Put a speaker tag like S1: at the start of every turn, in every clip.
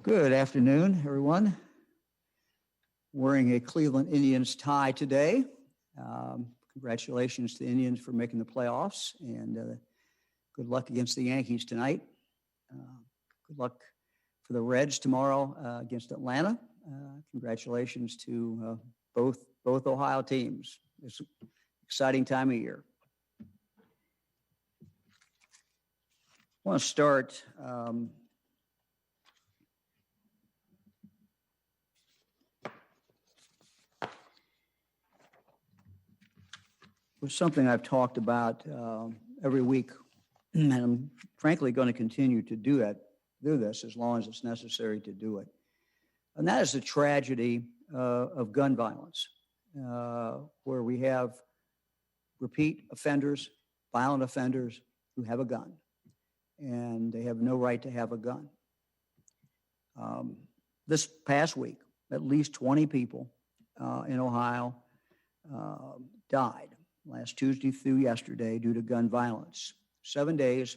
S1: Good afternoon, everyone. Wearing a Cleveland Indians tie today. Congratulations to the Indians for making the playoffs, and good luck against the Yankees tonight. Good luck for the Reds tomorrow against Atlanta. Congratulations to both Ohio teams. It's an exciting time of year. I want to start with something I've talked about every week, and I'm frankly going to continue to do this as long as it's necessary to do it. And that is the tragedy of gun violence, where we have repeat offenders, violent offenders who have a gun, and they have no right to have a gun. This past week, at least 20 people in Ohio died last Tuesday through yesterday due to gun violence. 7 days,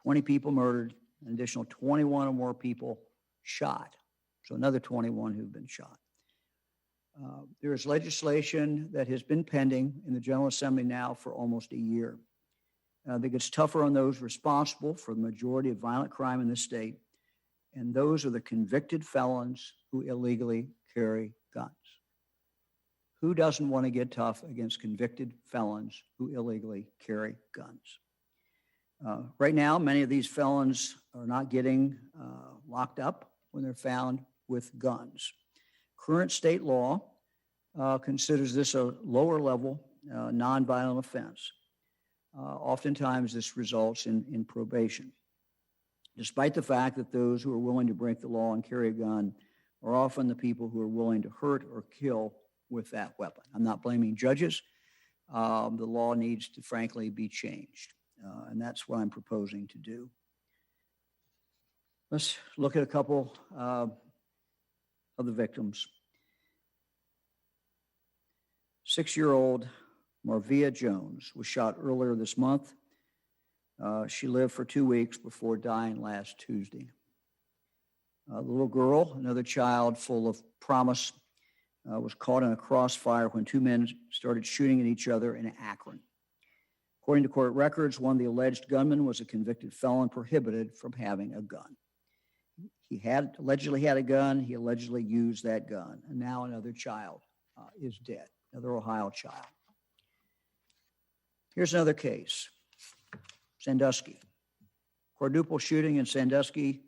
S1: 20 people murdered, an additional 21 or more people shot. So another 21 who've been shot. There is legislation that has been pending in the General Assembly now for almost a year. I think it's tougher on those responsible for the majority of violent crime in this state, and those are the convicted felons who illegally carry guns. Who doesn't want to get tough against convicted felons who illegally carry guns? Right now, many of these felons are not getting locked up when they're found with guns. Current state law considers this a lower level nonviolent offense. Oftentimes, this results in probation, despite the fact that those who are willing to break the law and carry a gun are often the people who are willing to hurt or kill with that weapon. I'm not blaming judges. The law needs to, frankly, be changed, and that's what I'm proposing to do. Let's look at a couple of the victims. 6-year-old Marvia Jones was shot earlier this month. She lived for 2 weeks before dying last Tuesday. The little girl, another child full of promise, was caught in a crossfire when two men started shooting at each other in Akron. According to court records, one of the alleged gunmen was a convicted felon prohibited from having a gun. He allegedly had a gun. He allegedly used that gun. And now another child is dead, another Ohio child. Here's another case, Sandusky. Quadruple shooting in Sandusky,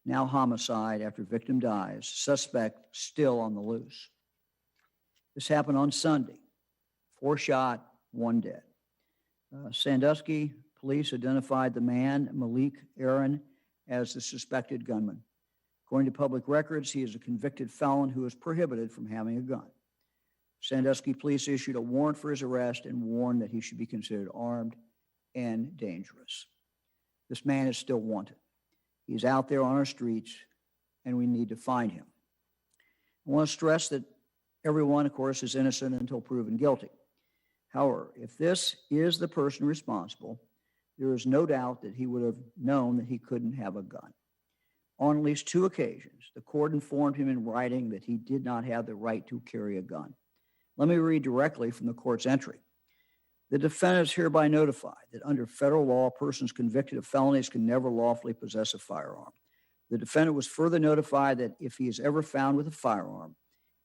S1: now homicide after victim dies. Suspect still on the loose. This happened on Sunday. 4 shot, 1 dead. Sandusky police identified the man, Malik Aaron, as the suspected gunman. According to public records, he is a convicted felon who is prohibited from having a gun. Sandusky police issued a warrant for his arrest and warned that he should be considered armed and dangerous. This man is still wanted. He's out there on our streets, and we need to find him. I want to stress that everyone, of course, is innocent until proven guilty. However, if this is the person responsible, there is no doubt that he would have known that he couldn't have a gun. On at least 2 occasions, the court informed him in writing that he did not have the right to carry a gun. Let me read directly from the court's entry. The defendant is hereby notified that under federal law, persons convicted of felonies can never lawfully possess a firearm. The defendant was further notified that if he is ever found with a firearm,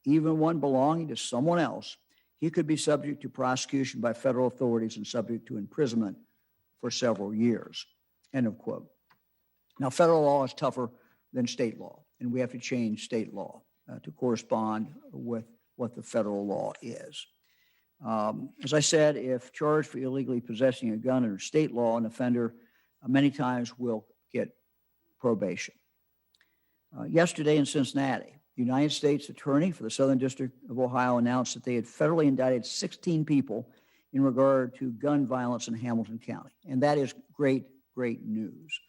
S1: even one belonging to someone else, he could be subject to prosecution by federal authorities and subject to imprisonment for several years. End of quote. Now, federal law is tougher than state law, and we have to change state law to correspond with what the federal law is. As I said, if charged for illegally possessing a gun under state law, an offender many times will get probation. Yesterday in Cincinnati, the United States Attorney for the Southern District of Ohio announced that they had federally indicted 16 people in regard to gun violence in Hamilton County. And that is great, great news.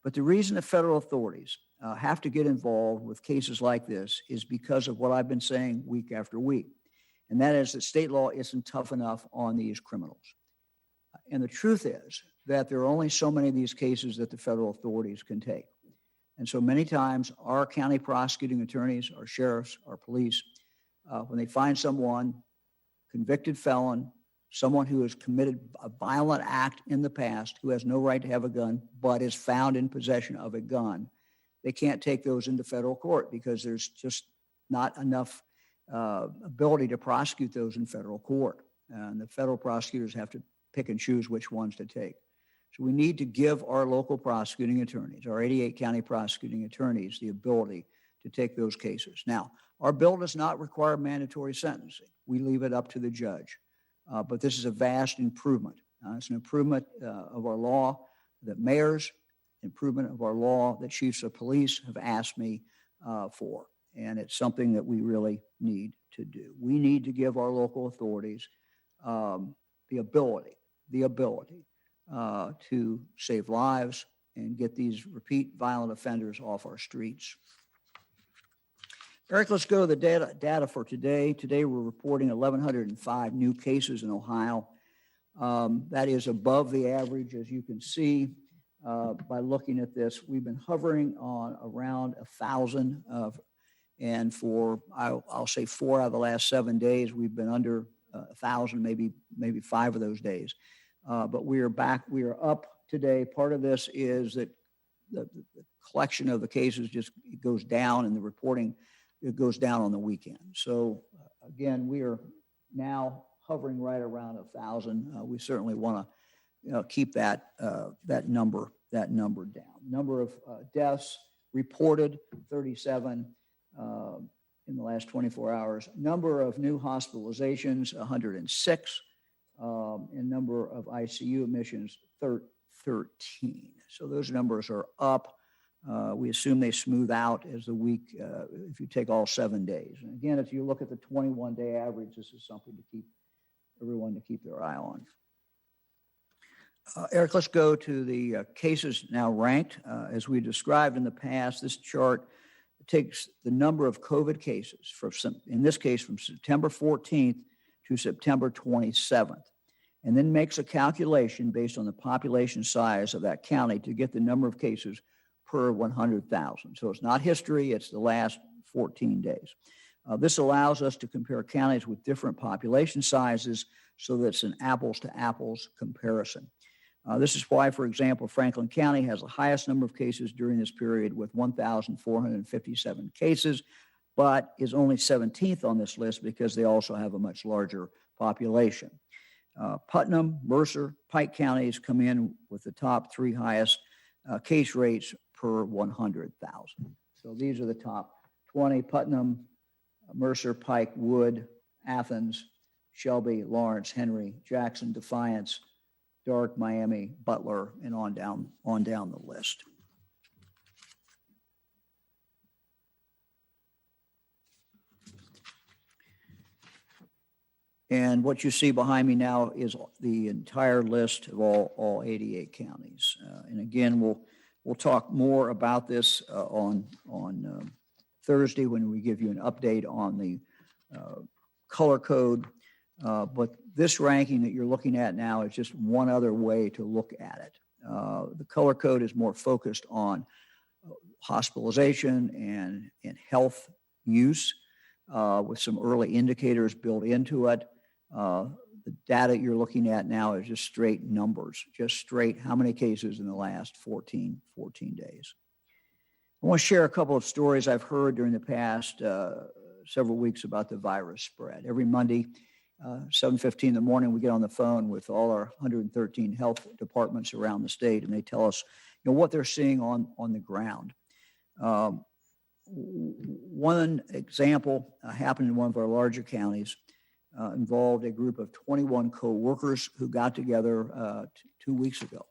S1: But the reason the federal authorities have to get involved with cases like this is because of what I've been saying week after week. And that is that state law isn't tough enough on these criminals. And the truth is that there are only so many of these cases that the federal authorities can take. And so many times our county prosecuting attorneys, our sheriffs, our police, when they find someone, convicted felon, someone who has committed a violent act in the past, who has no right to have a gun, but is found in possession of a gun, they can't take those into federal court because there's just not enough ability to prosecute those in federal court. And the federal prosecutors have to pick and choose which ones to take. So we need to give our local prosecuting attorneys, our 88 county prosecuting attorneys, the ability to take those cases. Now, our bill does not require mandatory sentencing. We leave it up to the judge. But this is a vast improvement. It's an improvement of our law that mayors, improvement of our law that chiefs of police have asked me for. And it's something that we really need to do. We need to give our local authorities the ability to save lives and get these repeat violent offenders off our streets. Eric, let's go to the data for today. Today we're reporting 1,105 new cases in Ohio. That is above the average, as you can see by looking at this. We've been hovering on around 1,000, and for I'll say 4 out of the last 7 days we've been under 1,000, maybe 5 of those days. But we are back. We are up today. Part of this is that the collection of the cases just goes down, and the reporting it goes down on the weekend. So again, we are now hovering right around 1,000. We certainly want to keep that number down. Number of deaths reported 37 in the last 24 hours. Number of new hospitalizations 106, and number of ICU admissions 13. So those numbers are up. We assume they smooth out as the week, if you take all 7 days. And again, if you look at the 21-day average, this is something to keep everyone to keep their eye on. Eric, let's go to the cases now ranked. As we described in the past, this chart takes the number of COVID cases, in this case from September 14th to September 27th, and then makes a calculation based on the population size of that county to get the number of cases per 100,000. So it's not history, it's the last 14 days. This allows us to compare counties with different population sizes so that it's an apples to apples comparison. This is why, for example, Franklin County has the highest number of cases during this period with 1,457 cases, but is only 17th on this list because they also have a much larger population. Putnam, Mercer, Pike counties come in with the top 3 highest case rates per 100,000. So these are the top 20: Putnam, Mercer, Pike, Wood, Athens, Shelby, Lawrence, Henry, Jackson, Defiance, Dark, Miami, Butler, and on down the list. And what you see behind me now is the entire list of all 88 counties. And again, we'll talk more about this on Thursday when we give you an update on the color code. But this ranking that you're looking at now is just one other way to look at it. The color code is more focused on hospitalization and health use with some early indicators built into it. The data you're looking at now is just straight numbers, just straight how many cases in the last 14 days. I want to share a couple of stories I've heard during the past several weeks about the virus spread. Every Monday, 7:15 in the morning, we get on the phone with all our 113 health departments around the state, and they tell us, what they're seeing on the ground. One example happened in one of our larger counties. Involved a group of 21 co-workers who got together 2 weeks ago.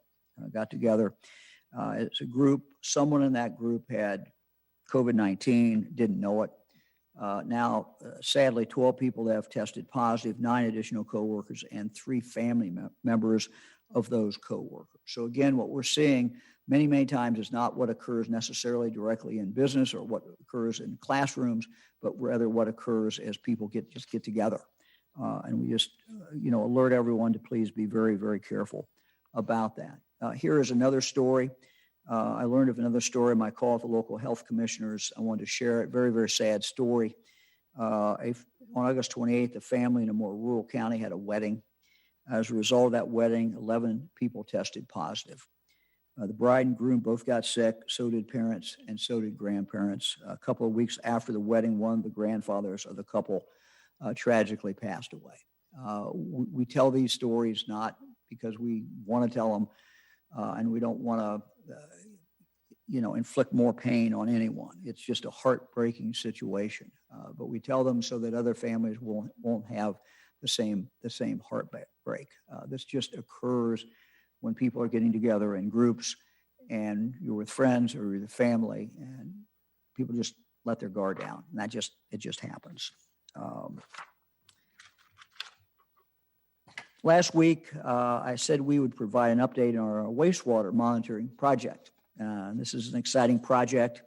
S1: It's a group. Someone in that group had COVID-19, didn't know it. Now, sadly, 12 people have tested positive, 9 additional co-workers, and 3 family members of those co-workers. So again, what we're seeing many times is not what occurs necessarily directly in business or what occurs in classrooms, but rather what occurs as people get together. And we just, alert everyone to please be very, very careful about that. Here is another story. I learned of another story in my call with the local health commissioners. I wanted to share it. Very, very sad story. On August 28th, a family in a more rural county had a wedding. As a result of that wedding, 11 people tested positive. The bride and groom both got sick, so did parents, and so did grandparents. A couple of weeks after the wedding, one of the grandfathers of the couple tragically passed away. We tell these stories not because we want to tell them, and we don't want to, inflict more pain on anyone. It's just a heartbreaking situation. But we tell them so that other families won't have the same heartbreak. This just occurs when people are getting together in groups and you're with friends or with family, and people just let their guard down. And it just happens. Last week, I said we would provide an update on our wastewater monitoring project. This is an exciting project.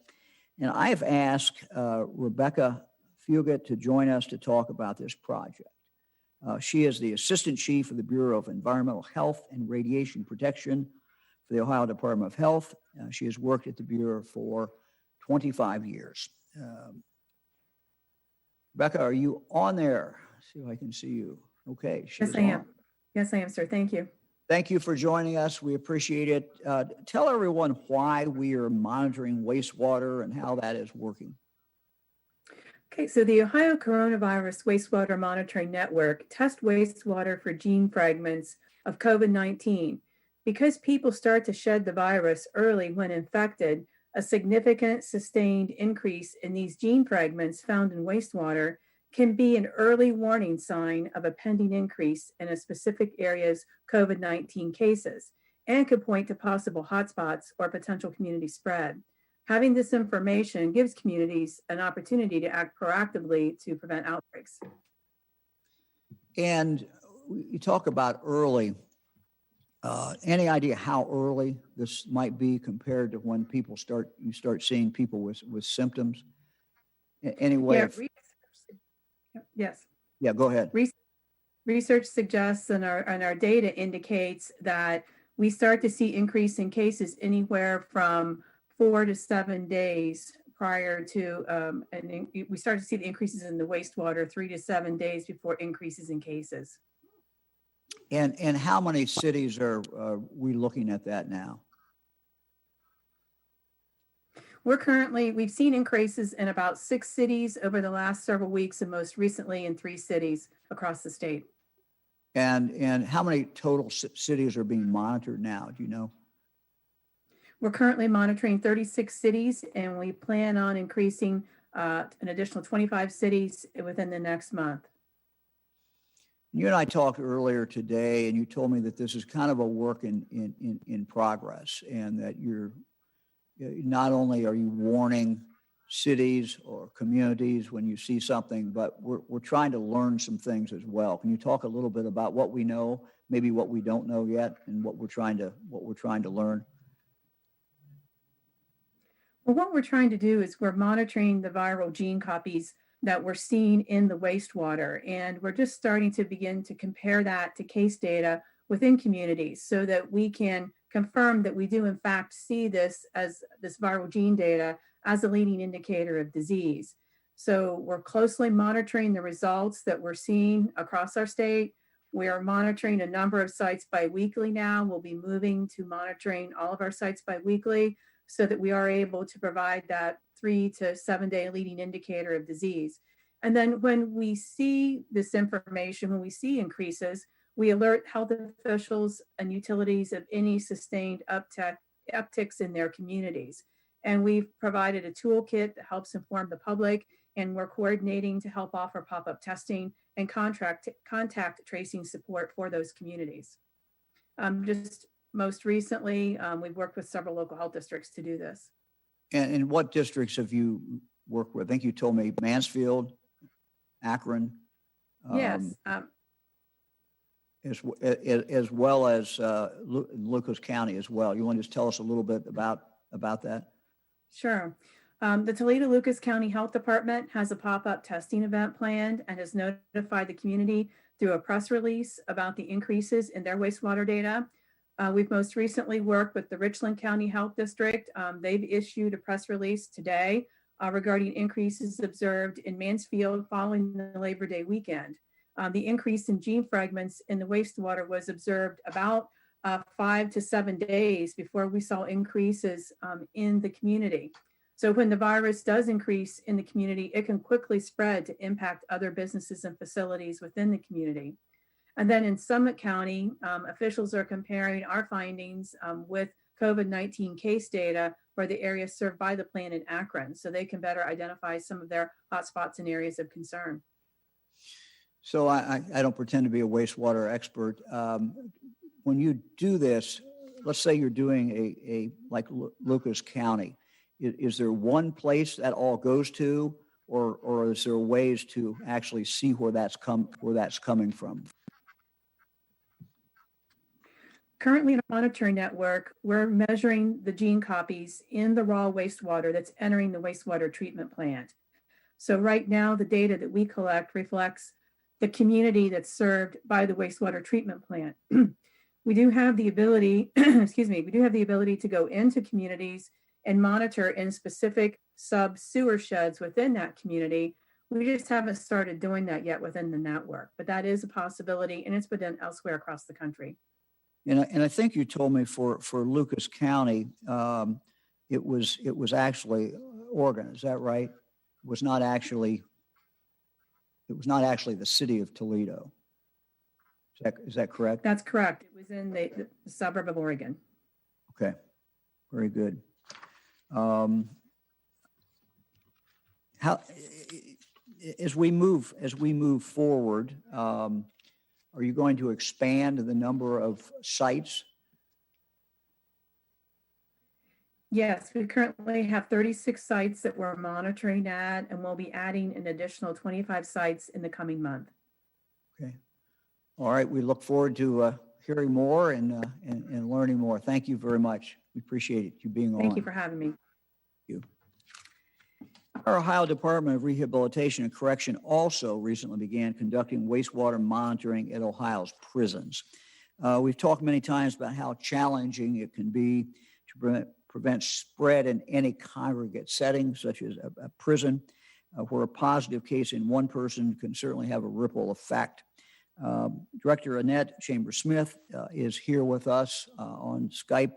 S1: And I have asked Rebecca Fugit to join us to talk about this project. She is the Assistant Chief of the Bureau of Environmental Health and Radiation Protection for the Ohio Department of Health. She has worked at the Bureau for 25 years. Rebecca, are you on there? Let's see if I can see you. Okay.
S2: Yes, I am. Yes, I am, sir. Thank you.
S1: Thank you for joining us. We appreciate it. Tell everyone why we are monitoring wastewater and how that is working.
S2: Okay, so the Ohio Coronavirus Wastewater Monitoring Network tests wastewater for gene fragments of COVID-19. Because people start to shed the virus early when infected, a significant sustained increase in these gene fragments found in wastewater can be an early warning sign of a pending increase in a specific area's COVID-19 cases and could point to possible hotspots or potential community spread. Having this information gives communities an opportunity to act proactively to prevent outbreaks.
S1: And you talk about early. Any idea how early this might be compared to when you start seeing people with symptoms? Any way?
S2: Yes.
S1: Yeah, go ahead.
S2: Research suggests and our data indicates that we start to see increase in cases anywhere from 4 to 7 days prior to, and we start to see the increases in the wastewater 3 to 7 days before increases in cases.
S1: And how many cities are we looking at that now?
S2: We've seen increases in about 6 cities over the last several weeks, and most recently in 3 cities across the state.
S1: And how many total cities are being monitored now? Do you know?
S2: We're currently monitoring 36 cities, and we plan on increasing an additional 25 cities within the next month.
S1: You and I talked earlier today, and you told me that this is kind of a work in progress, and that you're not only are you warning cities or communities when you see something, but we're trying to learn some things as well. Can you talk a little bit about what we know, maybe what we don't know yet, and what we're trying to learn?
S2: Well, what we're trying to do is we're monitoring the viral gene copies that we're seeing in the wastewater, and we're just starting to begin to compare that to case data within communities so that we can confirm that we do in fact see this viral gene data as a leading indicator of disease. So we're closely monitoring the results that we're seeing across our state. We are monitoring a number of sites biweekly now. We'll be moving to monitoring all of our sites biweekly so that we are able to provide that 3 to 7 day leading indicator of disease. And then when we see this information, when we see increases, we alert health officials and utilities of any sustained upticks in their communities. And we've provided a toolkit that helps inform the public, and we're coordinating to help offer pop-up testing and contact tracing support for those communities. Just most recently, we've worked with several local health districts to do this.
S1: And what districts have you worked with? I think you told me Mansfield, Akron.
S2: Yes.
S1: As well as Lucas County as well. You want to just tell us a little bit about that? Sure.
S2: The Toledo-Lucas County Health Department has a pop-up testing event planned and has notified the community through a press release about the increases in their wastewater data. We've most recently worked with the Richland County Health District. They've issued a press release today regarding increases observed in Mansfield following the Labor Day weekend. The increase in gene fragments in the wastewater was observed about 5 to 7 days before we saw increases in the community. So when the virus does increase in the community, it can quickly spread to impact other businesses and facilities within the community. And then in Summit County, officials are comparing our findings with COVID-19 case data for the areas served by the plant in Akron, so they can better identify some of their hotspots and areas of concern.
S1: So I don't pretend to be a wastewater expert. When you do this, let's say you're doing like Lucas County, is there one place that all goes to, or is there ways to actually see where that's coming from?
S2: Currently in a monitoring network, we're measuring the gene copies in the raw wastewater that's entering the wastewater treatment plant. So right now, the data that we collect reflects the community that's served by the wastewater treatment plant. We do have the ability, to go into communities and monitor in specific sub-sewer sheds within that community. We just haven't started doing that yet within the network, but that is a possibility, and it's been done elsewhere across the country.
S1: And I think you told me for Lucas County, it was actually Oregon. Is that right? It was not actually the city of Toledo. Is that correct?
S2: That's correct. It was in the suburb of Oregon.
S1: Okay, very good. As we move forward, are you going to expand the number of sites?
S2: Yes, we currently have 36 sites that we're monitoring at, and we'll be adding an additional 25 sites in the coming month.
S1: Okay. All right. We look forward to hearing more and learning more. Thank you very much. We appreciate it, you being on.
S2: Thank you for having me.
S1: Thank you. Our Ohio Department of Rehabilitation and Correction also recently began conducting wastewater monitoring at Ohio's prisons. We've talked many times about how challenging it can be to prevent spread in any congregate setting, such as a prison, where a positive case in one person can certainly have a ripple effect. Director Annette Chambers-Smith is here with us on Skype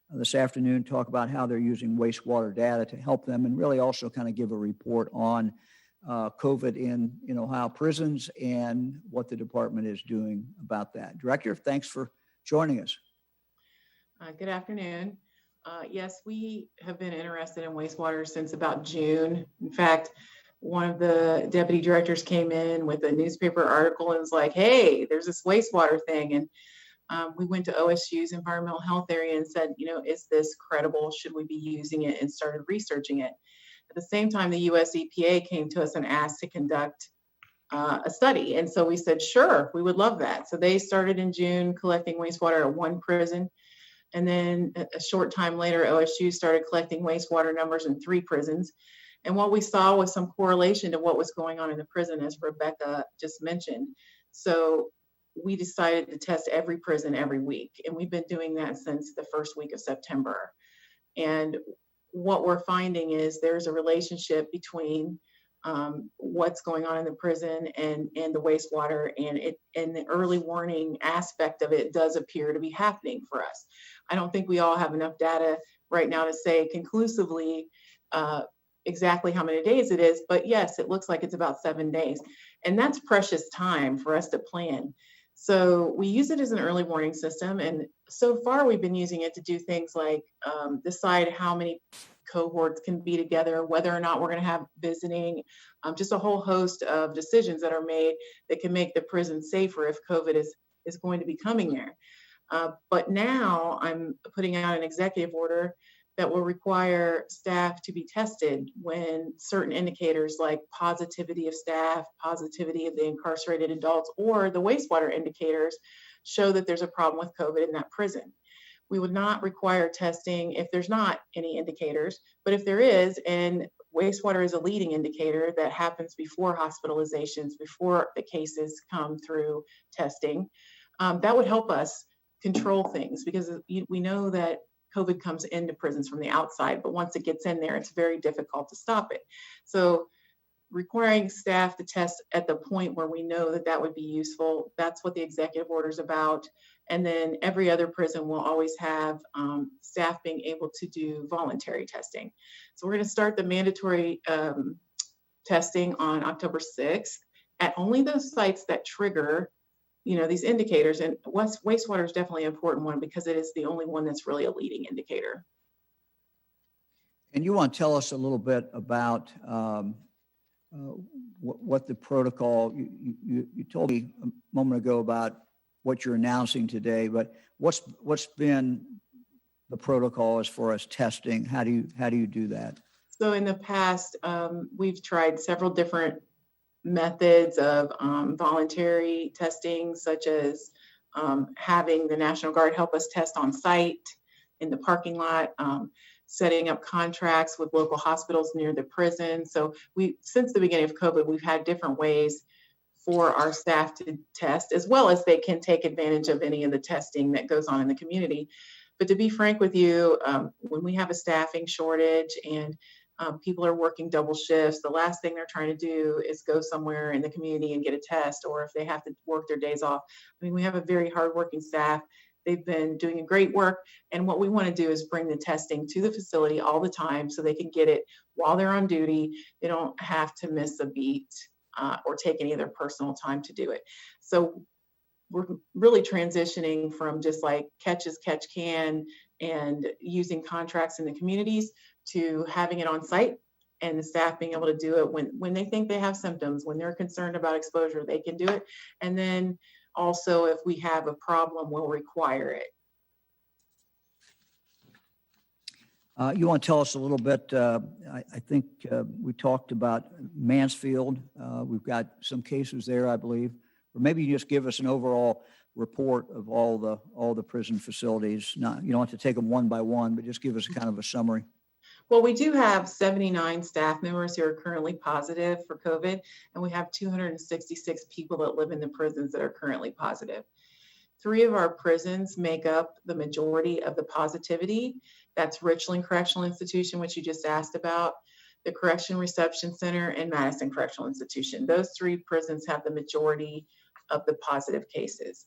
S1: this afternoon to talk about how they're using wastewater data to help them, and really also kind of give a report on COVID in Ohio prisons and what the department is doing about that. Director, thanks for joining us.
S3: Good afternoon. Yes, we have been interested in wastewater since about June. In fact, one of the deputy directors came in with a newspaper article and was like, hey, there's this wastewater thing. And we went to OSU's environmental health area and said, is this credible? Should we be using it? And started researching it. At the same time, the US EPA came to us and asked to conduct a study. And so we said, sure, we would love that. So they started in June collecting wastewater at one prison. And then a short time later, OSU started collecting wastewater numbers in 3 prisons. And what we saw was some correlation to what was going on in the prison, as Rebecca just mentioned. So we decided to test every prison every week. And we've been doing that since the first week of September. And what we're finding is there's a relationship between what's going on in the prison and the wastewater, and the early warning aspect of it does appear to be happening for us. I don't think we all have enough data right now to say conclusively exactly how many days it is, but yes, it looks like it's about 7 days. And that's precious time for us to plan. So we use it as an early warning system. And so far we've been using it to do things like decide how many cohorts can be together, whether or not we're going to have visiting, just a whole host of decisions that are made that can make the prison safer if COVID is going to be coming there. But now I'm putting out an executive order that will require staff to be tested when certain indicators like positivity of staff, positivity of the incarcerated adults, or the wastewater indicators show that there's a problem with COVID in that prison. We would not require testing if there's not any indicators, but if there is, and wastewater is a leading indicator that happens before hospitalizations, before the cases come through testing, that would help us control things, because we know that COVID comes into prisons from the outside, but once it gets in there, it's very difficult to stop it. So requiring staff to test at the point where we know that that would be useful, that's what the executive order is about. And then every other prison will always have staff being able to do voluntary testing. So we're going to start the mandatory testing on October 6th at only those sites that trigger, these indicators. And wastewater is definitely an important one because it is the only one that's really a leading indicator.
S1: And you want to tell us a little bit about what the protocol, you told me a moment ago about what you're announcing today, but what's been the protocol as far as testing? How do you do that?
S3: So in the past, we've tried several different methods of voluntary testing, such as having the National Guard help us test on site in the parking lot, setting up contracts with local hospitals near the prison. So since the beginning of COVID, we've had different ways for our staff to test, as well as they can take advantage of any of the testing that goes on in the community. But to be frank with you, when we have a staffing shortage and people are working double shifts, the last thing they're trying to do is go somewhere in the community and get a test, or if they have to work their days off. I mean, we have a very hardworking staff. They've been doing great work. And what we want to do is bring the testing to the facility all the time so they can get it while they're on duty. They don't have to miss a beat or take any of their personal time to do it. So we're really transitioning from just like catch as catch can and using contracts in the communities to having it on site and the staff being able to do it when they think they have symptoms, when they're concerned about exposure, they can do it. And then also, if we have a problem, we'll require it.
S1: You want to tell us a little bit, I think we talked about Mansfield. We've got some cases there, I believe. Or maybe you just give us an overall report of all the prison facilities. You don't have to take them one by one, but just give us kind of a summary.
S3: Well, we do have 79 staff members who are currently positive for COVID, and we have 266 people that live in the prisons that are currently positive. 3 of our prisons make up the majority of the positivity. That's Richland Correctional Institution, which you just asked about, the Correction Reception Center, and Madison Correctional Institution. Those 3 prisons have the majority of the positive cases.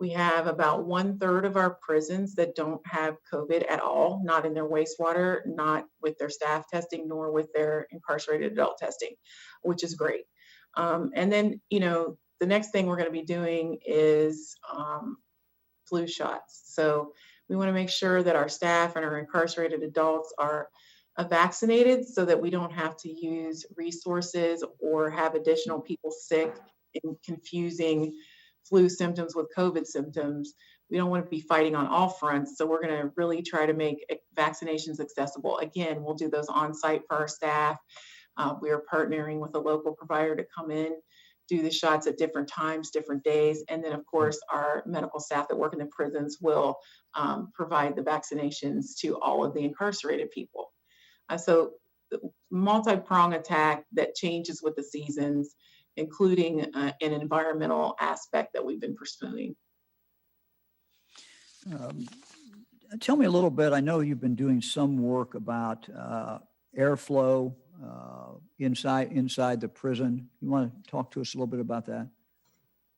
S3: We have about 1/3 of our prisons that don't have COVID at all, not in their wastewater, not with their staff testing, nor with their incarcerated adult testing, which is great. And then, the next thing we're going to be doing is flu shots. So we want to make sure that our staff and our incarcerated adults are vaccinated so that we don't have to use resources or have additional people sick in confusing flu symptoms with COVID symptoms. We don't want to be fighting on all fronts. So we're going to really try to make vaccinations accessible. Again, we'll do those on site for our staff. We are partnering with a local provider to come in, do the shots at different times, different days. And then of course, our medical staff that work in the prisons will provide the vaccinations to all of the incarcerated people. So multi-prong attack that changes with the seasons, including an environmental aspect that we've been pursuing.
S1: Tell me a little bit, I know you've been doing some work about airflow inside the prison. You want to talk to us a little bit about that?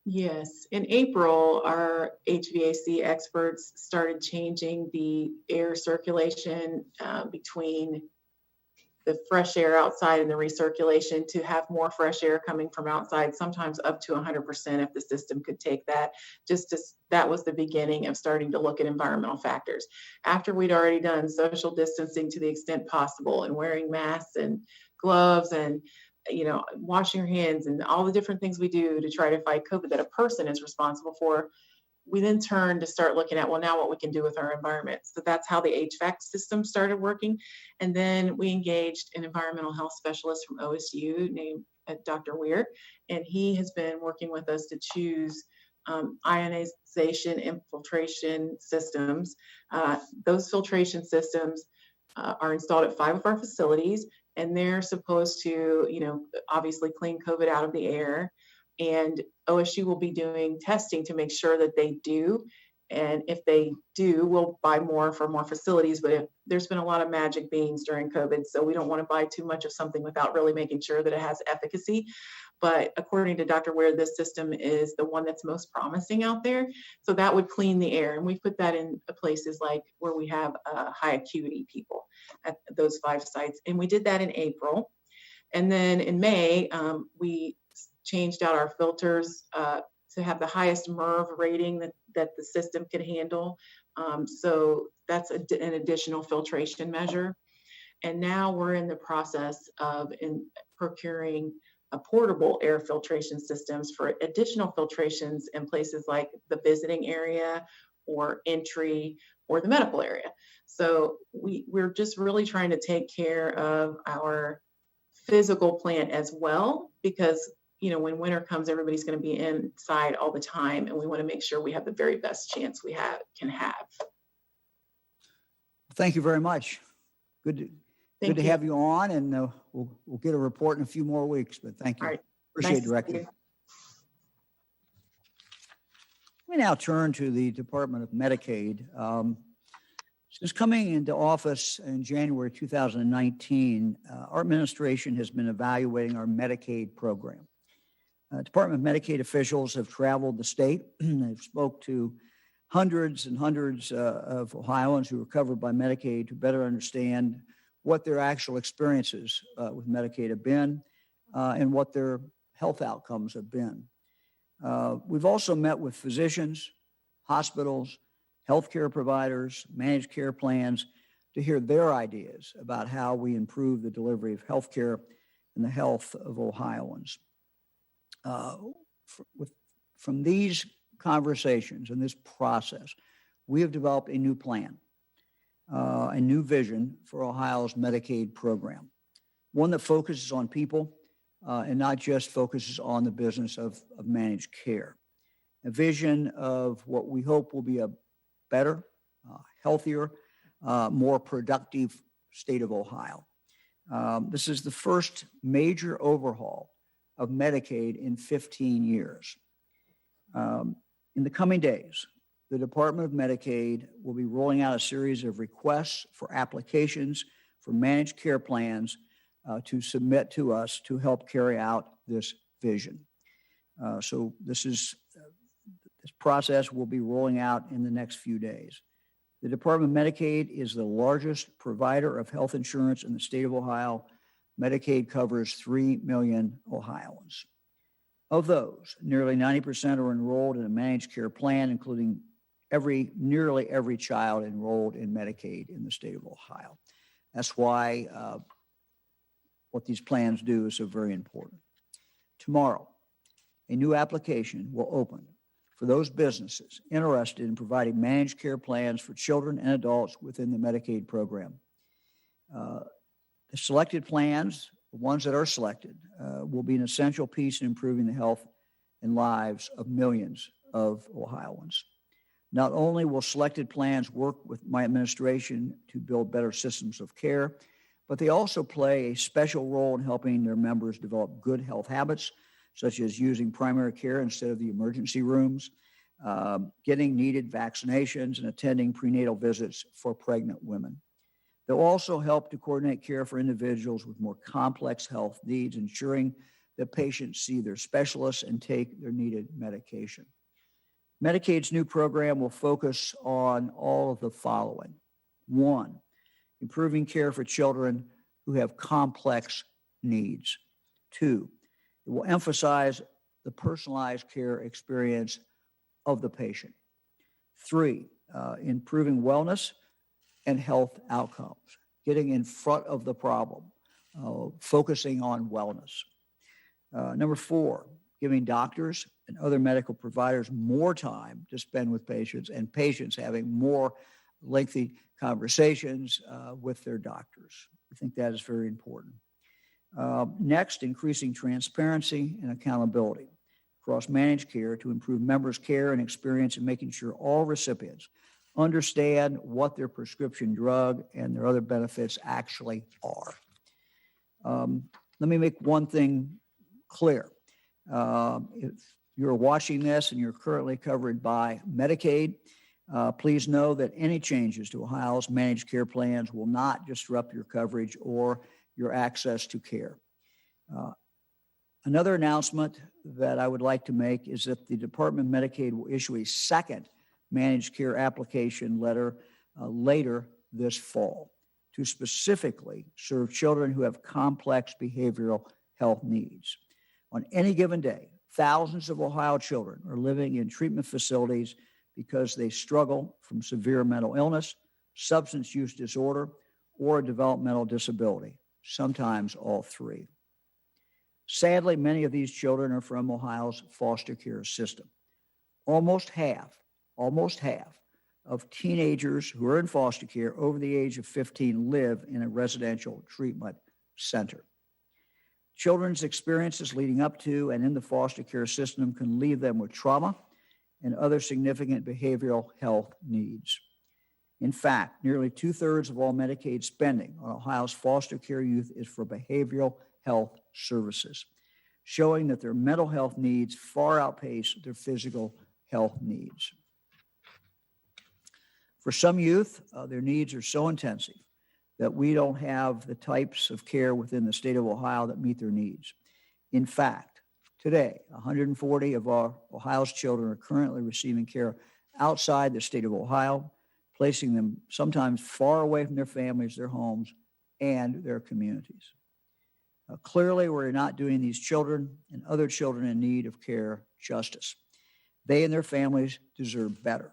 S1: Yes.
S3: In April, our HVAC experts started changing the air circulation between the fresh air outside and the recirculation to have more fresh air coming from outside, sometimes up to 100% if the system could take that. That was the beginning of starting to look at environmental factors. After we'd already done social distancing to the extent possible and wearing masks and gloves and washing your hands and all the different things we do to try to fight COVID that a person is responsible for, we then turned to start looking at, well, now what we can do with our environment. So that's how the HVAC system started working. And then we engaged an environmental health specialist from OSU named Dr. Weir, and he has been working with us to choose ionization infiltration systems. Those filtration systems are installed at 5 of our facilities, and they're supposed to, obviously clean COVID out of the air. And OSU will be doing testing to make sure that they do. And if they do, we'll buy more for more facilities. But there's been a lot of magic beans during COVID, so we don't want to buy too much of something without really making sure that it has efficacy. But according to Dr. Ware, this system is the one that's most promising out there. So that would clean the air. And we put that in places like where we have high acuity people at those 5 sites. And we did that in April. And then in May, we changed out our filters to have the highest MERV rating that the system could handle. So that's an additional filtration measure. And now we're in the process of procuring portable air filtration systems for additional filtrations in places like the visiting area or entry or the medical area. So we're just really trying to take care of our physical plant as well, because when winter comes, everybody's going to be inside all the time, and we want to make sure we have the very best chance we can have.
S1: Thank you very much. Good to have you on, and we'll get a report in a few more weeks, but thank you.
S3: All right.
S1: Appreciate it, Director. We now turn to the Department of Medicaid. Since coming into office in January 2019, our administration has been evaluating our Medicaid program. Department of Medicaid officials have traveled the state. They've spoke to hundreds and hundreds of Ohioans who are covered by Medicaid to better understand what their actual experiences with Medicaid have been and what their health outcomes have been. We've also met with physicians, hospitals, healthcare providers, managed care plans to hear their ideas about how we improve the delivery of healthcare and the health of Ohioans. From these conversations and this process, we have developed a new plan, a new vision for Ohio's Medicaid program, one that focuses on people and not just focuses on the business of managed care. A vision of what we hope will be a better, healthier, more productive state of Ohio. This is the first major overhaul of Medicaid in 15 years. In the coming days, the Department of Medicaid will be rolling out a series of requests for applications for managed care plans to submit to us to help carry out this vision. So this process will be rolling out in the next few days. The Department of Medicaid is the largest provider of health insurance in the state of Ohio. Medicaid covers 3 million Ohioans. Of those, nearly 90% are enrolled in a managed care plan, including nearly every child enrolled in Medicaid in the state of Ohio. That's why what these plans do is so very important. Tomorrow, a new application will open for those businesses interested in providing managed care plans for children and adults within the Medicaid program. The selected plans, the ones that are selected, will be an essential piece in improving the health and lives of millions of Ohioans. Not only will selected plans work with my administration to build better systems of care, but they also play a special role in helping their members develop good health habits, such as using primary care instead of the emergency rooms, getting needed vaccinations, and attending prenatal visits for pregnant women. They'll also help to coordinate care for individuals with more complex health needs, ensuring that patients see their specialists and take their needed medication. Medicaid's new program will focus on all of the following. 1, improving care for children who have complex needs. 2, it will emphasize the personalized care experience of the patient. 3, improving wellness and health outcomes, getting in front of the problem, focusing on wellness. Number 4, giving doctors and other medical providers more time to spend with patients, and patients having more lengthy conversations with their doctors. I think that is very important. Next, increasing transparency and accountability across managed care to improve members' care and experience, and making sure all recipients understand what their prescription drug and their other benefits actually are. Let me make one thing clear. If you're watching this and you're currently covered by Medicaid, Please know that any changes to Ohio's managed care plans will not disrupt your coverage or your access to care. Another announcement that I would like to make is that the Department of Medicaid will issue a second managed care application letter later this fall to specifically serve children who have complex behavioral health needs. On any given day, thousands of Ohio children are living in treatment facilities because they struggle from severe mental illness, substance use disorder, or a developmental disability, sometimes all three. Sadly, many of these children are from Ohio's foster care system. Almost half of teenagers who are in foster care over the age of 15 live in a residential treatment center. Children's experiences leading up to and in the foster care system can leave them with trauma and other significant behavioral health needs. In fact, nearly 2/3 of all Medicaid spending on Ohio's foster care youth is for behavioral health services, showing that their mental health needs far outpace their physical health needs. For some youth, their needs are so intensive that we don't have the types of care within the state of Ohio that meet their needs. In fact, today, 140 of our Ohio's children are currently receiving care outside the state of Ohio, placing them sometimes far away from their families, their homes, and their communities. Clearly, we're not doing these children and other children in need of care justice. They and their families deserve better.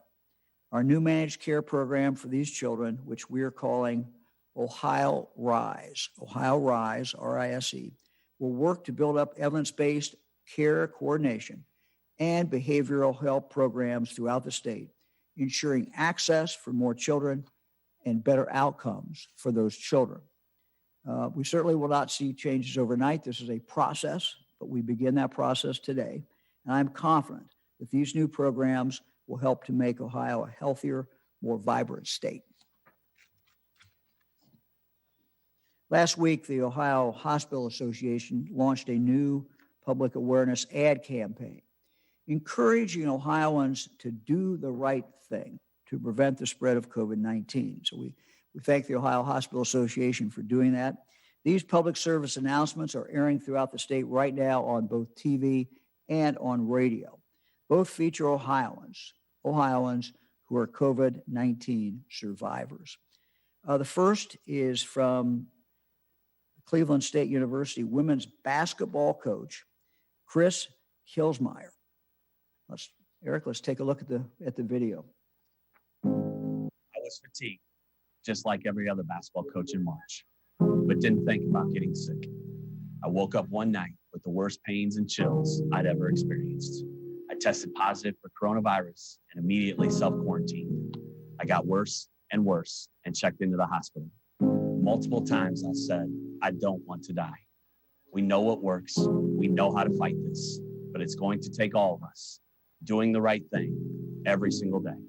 S1: Our new managed care program for these children, which we are calling Ohio Rise, R-I-S-E, will work to build up evidence-based care coordination and behavioral health programs throughout the state, ensuring access for more children and better outcomes for those children. We certainly will not see changes overnight. This is a process, but we begin that process today. And I'm confident that these new programs will help to make Ohio a healthier, more vibrant state. Last week, the Ohio Hospital Association launched a new public awareness ad campaign, encouraging Ohioans to do the right thing to prevent the spread of COVID-19. So we thank the Ohio Hospital Association for doing that. These public service announcements are airing throughout the state right now on both TV and on radio. Both feature Ohioans who are COVID-19 survivors. The first is from Cleveland State University women's basketball coach, Chris Kilsmeyer. Eric, let's take a look at the video.
S4: I was fatigued, just like every other basketball coach in March, but didn't think about getting sick. I woke up one night with the worst pains and chills I'd ever experienced. I tested positive for coronavirus and immediately self-quarantined. I got worse and worse and checked into the hospital. Multiple times I said, I don't want to die. We know what works. We know how to fight this, but it's going to take all of us doing the right thing every single day.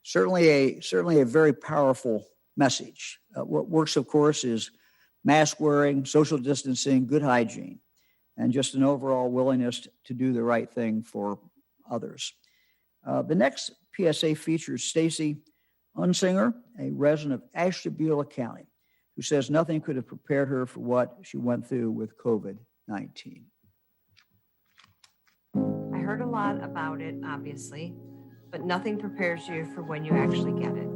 S1: Certainly a very powerful message. What works, of course, is mask wearing, social distancing, good hygiene, and just an overall willingness to do the right thing for others. The next PSA features Stacey Unsinger, a resident of Ashtabula County, who says nothing could have prepared her for what she went through with COVID-19.
S5: I heard a lot about it, obviously, but nothing prepares you for when you actually get it.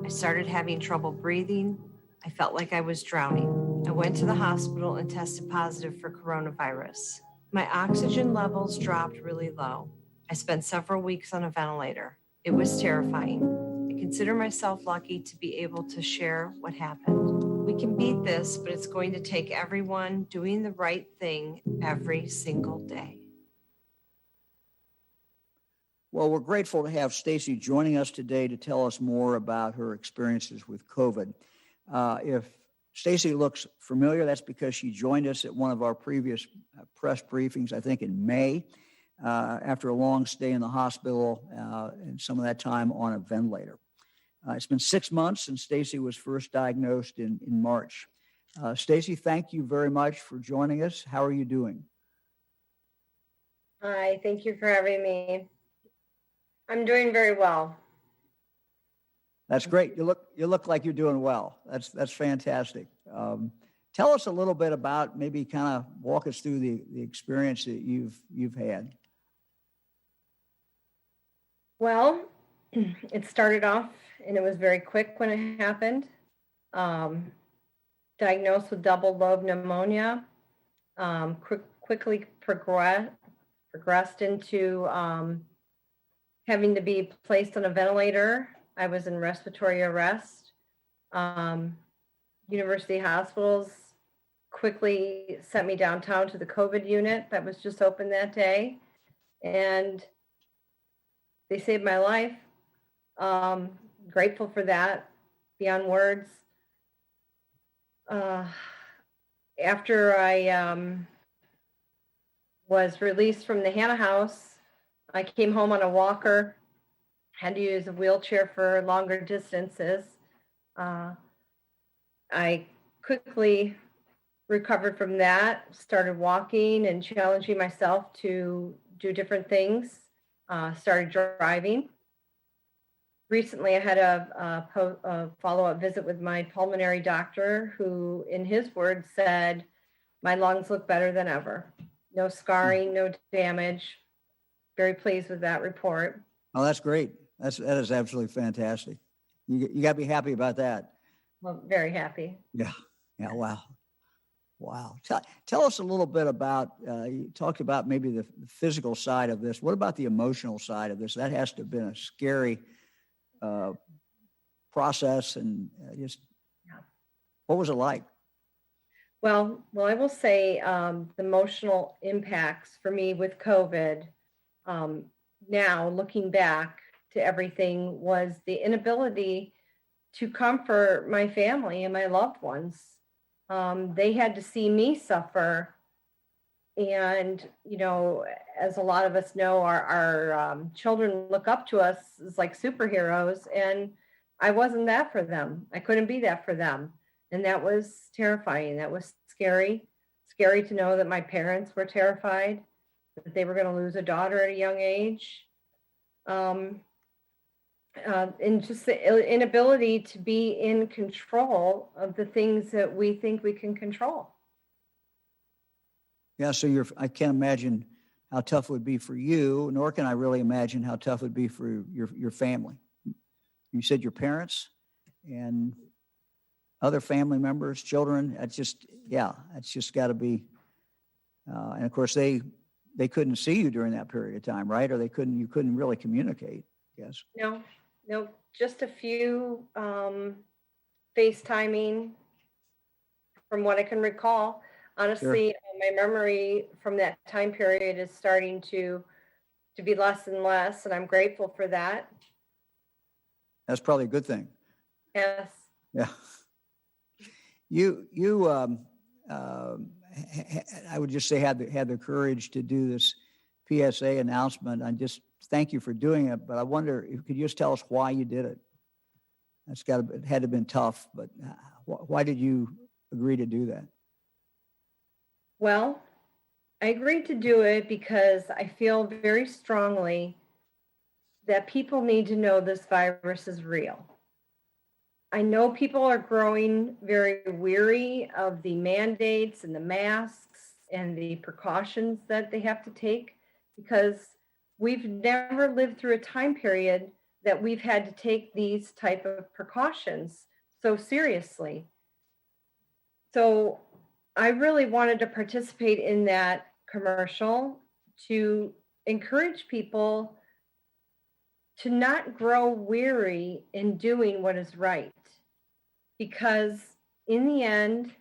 S5: I started having trouble breathing. I felt like I was drowning. I went to the hospital and tested positive for coronavirus. My oxygen levels dropped really low. I spent several weeks on a ventilator. It was terrifying. I consider myself lucky to be able to share what happened. We can beat this, but it's going to take everyone doing the right thing every single day.
S1: Well, we're grateful to have Stacey joining us today to tell us more about her experiences with COVID. If Stacey looks familiar, that's because she joined us at one of our previous press briefings, I think in May, after a long stay in the hospital and some of that time on a ventilator. It's been 6 months since Stacey was first diagnosed in March. Stacey, thank you very much for joining us. How are you doing?
S6: Hi, thank you for having me. I'm doing very well.
S1: That's great. You look like you're doing well. That's fantastic. Tell us a little bit about, maybe kind of walk us through the experience that you've had.
S6: Well, it started off and it was very quick when it happened. Diagnosed with double lobe pneumonia, quickly progressed into having to be placed on a ventilator. I was in respiratory arrest. University hospitals quickly sent me downtown to the COVID unit that was just open that day. And they saved my life. Grateful for that, beyond words. After I was released from the Hannah House, I came home on a walker, had to use a wheelchair for longer distances. I quickly recovered from that, started walking and challenging myself to do different things, started driving. Recently, I had a follow-up visit with my pulmonary doctor, who, in his words, said, my lungs look better than ever. No scarring, no damage. Very pleased with that report.
S1: Oh, that's great. That is absolutely fantastic. You got to be happy about that.
S6: Well, very happy.
S1: Yeah. Wow. Tell us a little bit about, you talked about maybe the physical side of this. What about the emotional side of this? That has to have been a scary process, and what was it like?
S6: Well, I will say the emotional impacts for me with COVID, now looking back to everything, was the inability to comfort my family and my loved ones. They had to see me suffer. And, as a lot of us know, our children look up to us as like superheroes. And I wasn't that for them. I couldn't be that for them. And that was terrifying. That was scary. Scary to know that my parents were terrified, that they were going to lose a daughter at a young age. And just the inability to be in control of the things that we think we can control.
S1: Yeah, so I can't imagine how tough it would be for you, nor can I really imagine how tough it would be for your family. You said your parents and other family members, children. It's just got to be. And of course, they couldn't see you during that period of time, right? Or you couldn't really communicate. Yes.
S6: No, just a few FaceTiming from what I can recall. Honestly, sure. My memory from that time period is starting to be less and less, and I'm grateful for that.
S1: That's probably a good thing.
S6: Yes.
S1: Yeah. I would just say had the courage to do this PSA announcement. I just thank you for doing it, but I wonder if you could just tell us why you did it. It had to have been tough, but why did you agree to do that?
S6: Well, I agreed to do it because I feel very strongly that people need to know this virus is real. I know people are growing very weary of the mandates and the masks and the precautions that they have to take, because we've never lived through a time period that we've had to take these type of precautions so seriously. So I really wanted to participate in that commercial to encourage people to not grow weary in doing what is right. Because in the end,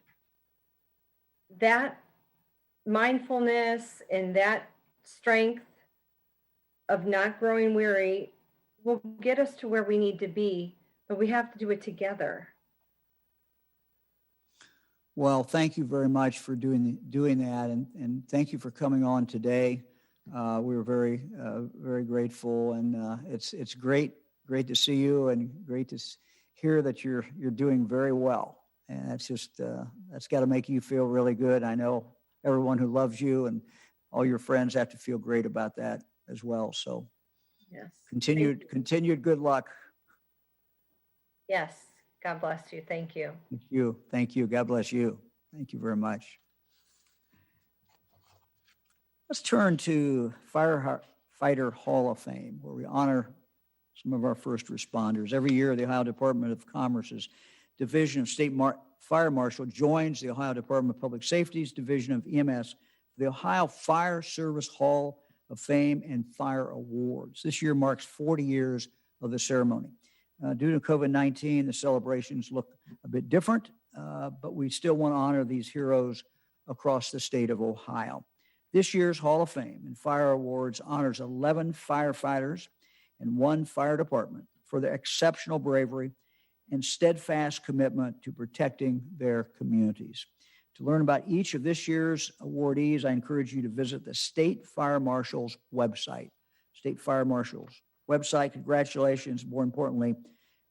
S6: that mindfulness and that strength of not growing weary will get us to where we need to be, but we have to do it together.
S1: Well, thank you very much for doing that, and thank you for coming on today. We were very grateful, and it's great to see you, and great to hear that you're doing very well. And that's got to make you feel really good. I know everyone who loves you and all your friends have to feel great about that as well. So,
S6: Yes.
S1: Continued good luck.
S6: Yes. God bless you. Thank you.
S1: Thank you. Thank you. God bless you. Thank you very much. Let's turn to Firefighter Hall of Fame, where we honor some of our first responders. Every year, the Ohio Department of Commerce's Division of State Fire Marshal joins the Ohio Department of Public Safety's Division of EMS, the Ohio Fire Service Hall of Fame and Fire Awards. This year marks 40 years of the ceremony. Due to COVID-19, the celebrations look a bit different, but we still want to honor these heroes across the state of Ohio. This year's Hall of Fame and Fire Awards honors 11 firefighters and 1 fire department for their exceptional bravery and steadfast commitment to protecting their communities. To learn about each of this year's awardees, I encourage you to visit the State Fire Marshal's website. State Fire Marshal's website. Congratulations. More importantly,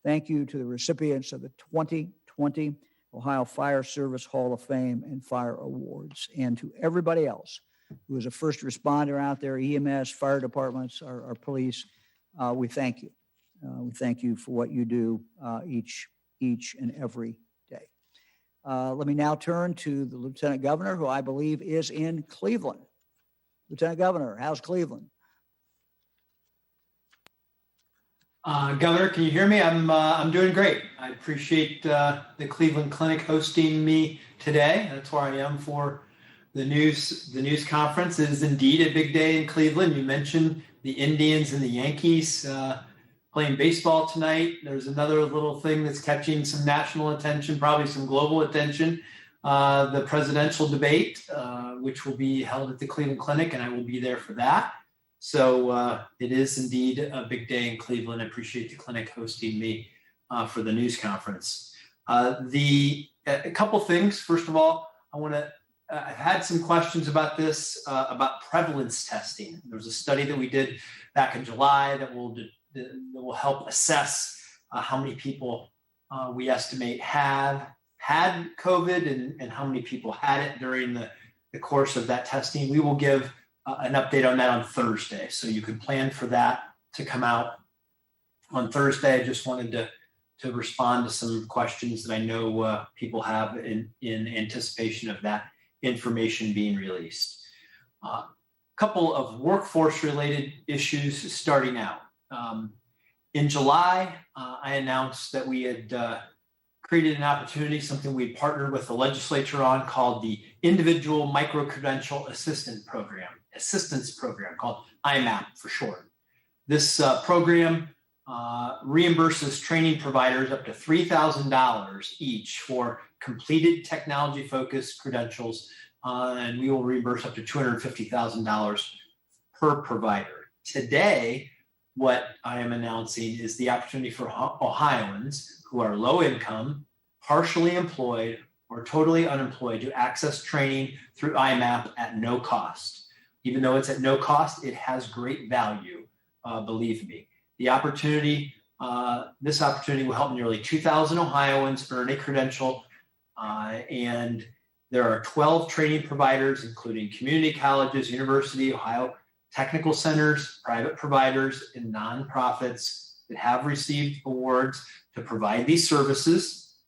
S1: thank you to the recipients of the 2020 Ohio Fire Service Hall of Fame and Fire Awards, and to everybody else who is a first responder out there, EMS, fire departments, our police. We thank you. We thank you for what you do each and every day. Let me now turn to the Lieutenant Governor, who I believe is in Cleveland. Lieutenant Governor, how's Cleveland?
S7: Governor, can you hear me? I'm doing great. I appreciate the Cleveland Clinic hosting me today. That's where I am for the news conference. It is indeed a big day in Cleveland. You mentioned the Indians and the Yankees playing baseball tonight. There's another little thing that's catching some national attention, probably some global attention, the presidential debate, which will be held at the Cleveland Clinic, and I will be there for that. So it is indeed a big day in Cleveland. I appreciate the clinic hosting me for the news conference. A couple things. First of all, I've had some questions about this, about prevalence testing. There was a study that we did back in July that will help assess how many people we estimate have had COVID and how many people had it during the course of that testing. We will give an update on that on Thursday. So you can plan for that to come out on Thursday. I just wanted to respond to some questions that I know people have in anticipation of that information being released. A couple of workforce related issues starting out. In July, I announced that we had created an opportunity, something we partnered with the legislature on, called the Individual Micro-Credential Assistance Program, called IMAP for short. This program reimburses training providers up to $3,000 each for completed technology-focused credentials, and we will reimburse up to $250,000 per provider. Today, what I am announcing is the opportunity for Ohioans who are low income, partially employed, or totally unemployed to access training through IMAP at no cost. Even though it's at no cost, it has great value, believe me. This opportunity will help nearly 2,000 Ohioans earn a credential, and there are 12 training providers, including community colleges, university, Ohio technical centers, private providers, and nonprofits that have received awards to provide these services.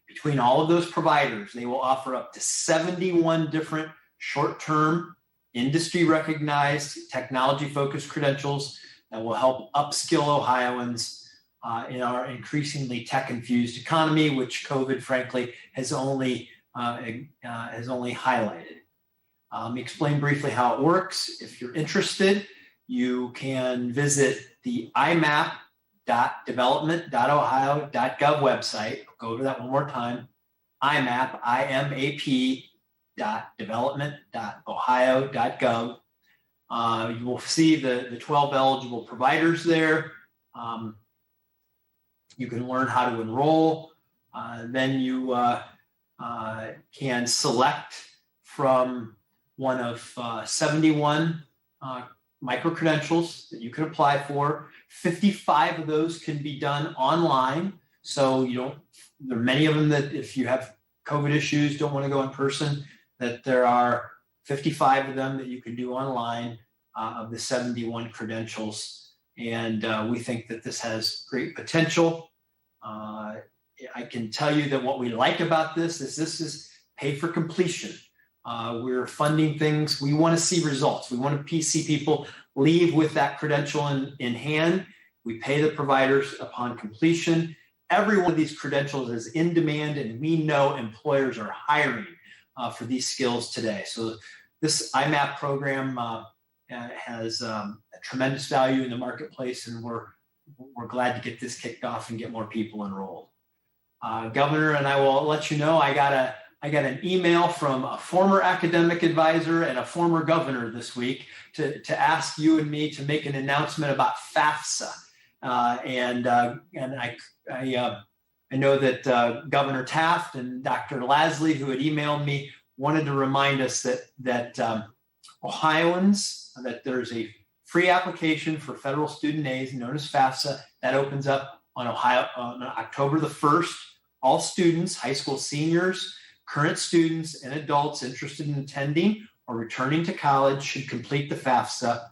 S7: Between all of those providers, they will offer up to 71 different short-term, industry-recognized, technology-focused credentials that will help upskill Ohioans in our increasingly tech-infused economy, which COVID, frankly, has only highlighted. Let me explain briefly how it works. If you're interested, you can visit the imap.development.ohio.gov website. I'll go over that one more time. IMAP, imap.development.ohio.gov. You will see the 12 eligible providers there. You can learn how to enroll. Then you can select from one of 71 micro-credentials that you can apply for. 55 of those can be done online. So there are many of them that if you have COVID issues, don't want to go in person, that there are 55 of them that you can do online. of the 71 credentials. And we think that this has great potential. I can tell you that what we like about this is pay for completion. We're funding things. We want to see results. We want to see people leave with that credential in hand. We pay the providers upon completion. Every one of these credentials is in demand, and we know employers are hiring for these skills today. So this IMAP program has a tremendous value in the marketplace, and we're glad to get this kicked off and get more people enrolled. Governor, and I will let you know, I got an email from a former academic advisor and a former governor this week to ask you and me to make an announcement about FAFSA. And I know that Governor Taft and Dr. Lasley, who had emailed me, wanted to remind us that Ohioans, that there's a free application for federal student aid known as FAFSA that opens up on October the 1st. All students, high school seniors, current students, and adults interested in attending or returning to college should complete the FAFSA.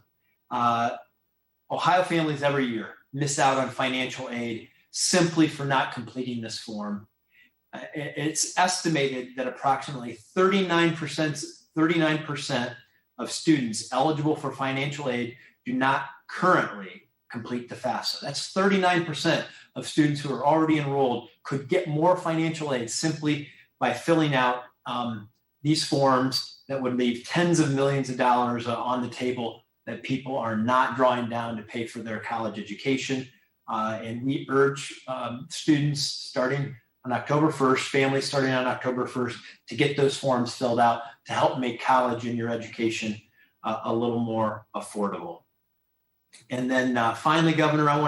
S7: Ohio families every year miss out on financial aid simply for not completing this form. It's estimated that approximately 39% of students eligible for financial aid do not currently complete the FAFSA. That's 39% of students who are already enrolled could get more financial aid simply by filling out these forms that would leave tens of millions of dollars on the table that people are not drawing down to pay for their college education. And we urge students starting on October 1st, families starting on October 1st, to get those forms filled out to help make college and your education a little more affordable. And then finally, Governor, I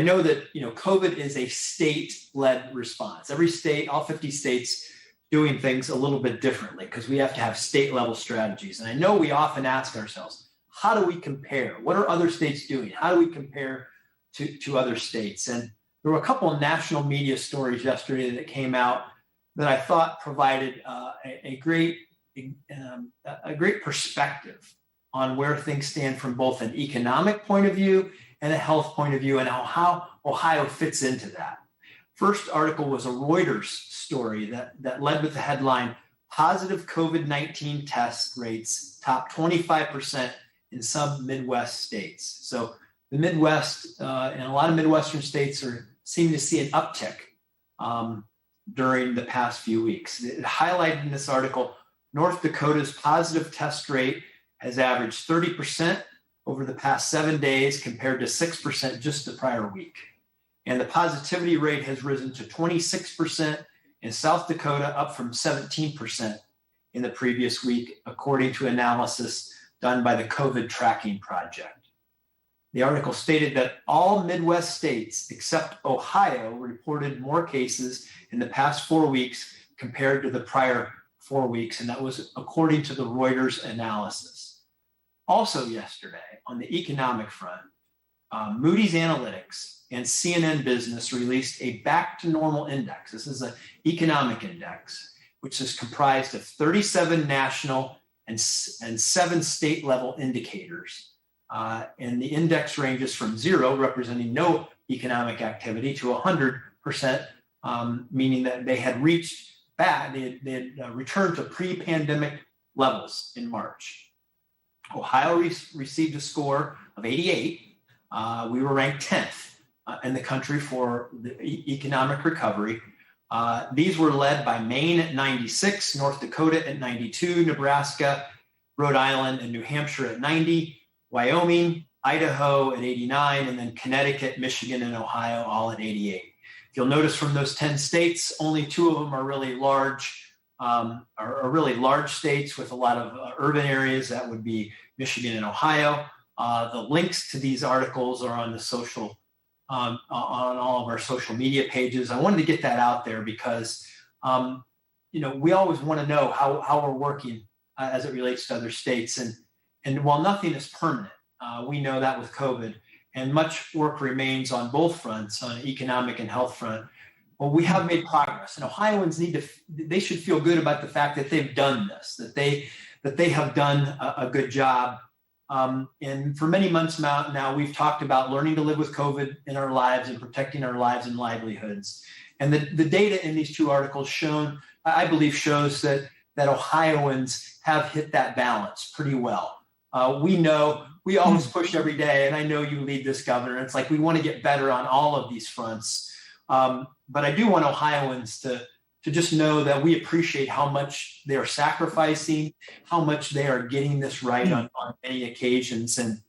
S7: know that COVID is a state-led response. Every state, all 50 states, doing things a little bit differently because we have to have state-level strategies. And I know we often ask ourselves, how do we compare? What are other states doing? How do we compare to other states? And there were a couple of national media stories yesterday that came out that I thought provided a great perspective on where things stand from both an economic point of view and a health point of view, and how Ohio fits into that. First article was a Reuters story that led with the headline, "Positive COVID-19 test rates top 25% in some Midwest states." So the Midwest and a lot of Midwestern states seem to see an uptick during the past few weeks. It highlighted in this article, North Dakota's positive test rate has averaged 30% over the past 7 days compared to 6% just the prior week. And the positivity rate has risen to 26% in South Dakota, up from 17% in the previous week, according to analysis done by the COVID Tracking Project. The article stated that all Midwest states except Ohio reported more cases in the past 4 weeks compared to the prior 4 weeks, and that was according to the Reuters analysis. Also yesterday, on the economic front, Moody's Analytics and CNN Business released a back to normal index. This is an economic index, which is comprised of 37 national and 7 state level indicators. And the index ranges from 0, representing no economic activity, to 100%, meaning that they had returned to pre-pandemic levels in March. Ohio received a score of 88. We were ranked 10th in the country for the economic recovery. These were led by Maine at 96, North Dakota at 92, Nebraska, Rhode Island, and New Hampshire at 90, Wyoming, Idaho at 89, and then Connecticut, Michigan, and Ohio all at 88. If you'll notice from those 10 states, only 2 of them are really large states with a lot of urban areas. That would be Michigan and Ohio. The links to these articles are on the on all of our social media pages. I wanted to get that out there because, we always want to know how we're working as it relates to other states. And while nothing is permanent, we know that with COVID, and much work remains on both fronts, on economic and health front. Well, we have made progress, and Ohioans they should feel good about the fact that they've done this, that that they have done a good job. And for many months now, we've talked about learning to live with COVID in our lives and protecting our lives and livelihoods. And the data in these two articles I believe shows that Ohioans have hit that balance pretty well. We know we always push every day, and I know you lead this, Governor. It's like we want to get better on all of these fronts. But I do want Ohioans to just know that we appreciate how much they are sacrificing, how much they are getting this right on many occasions. And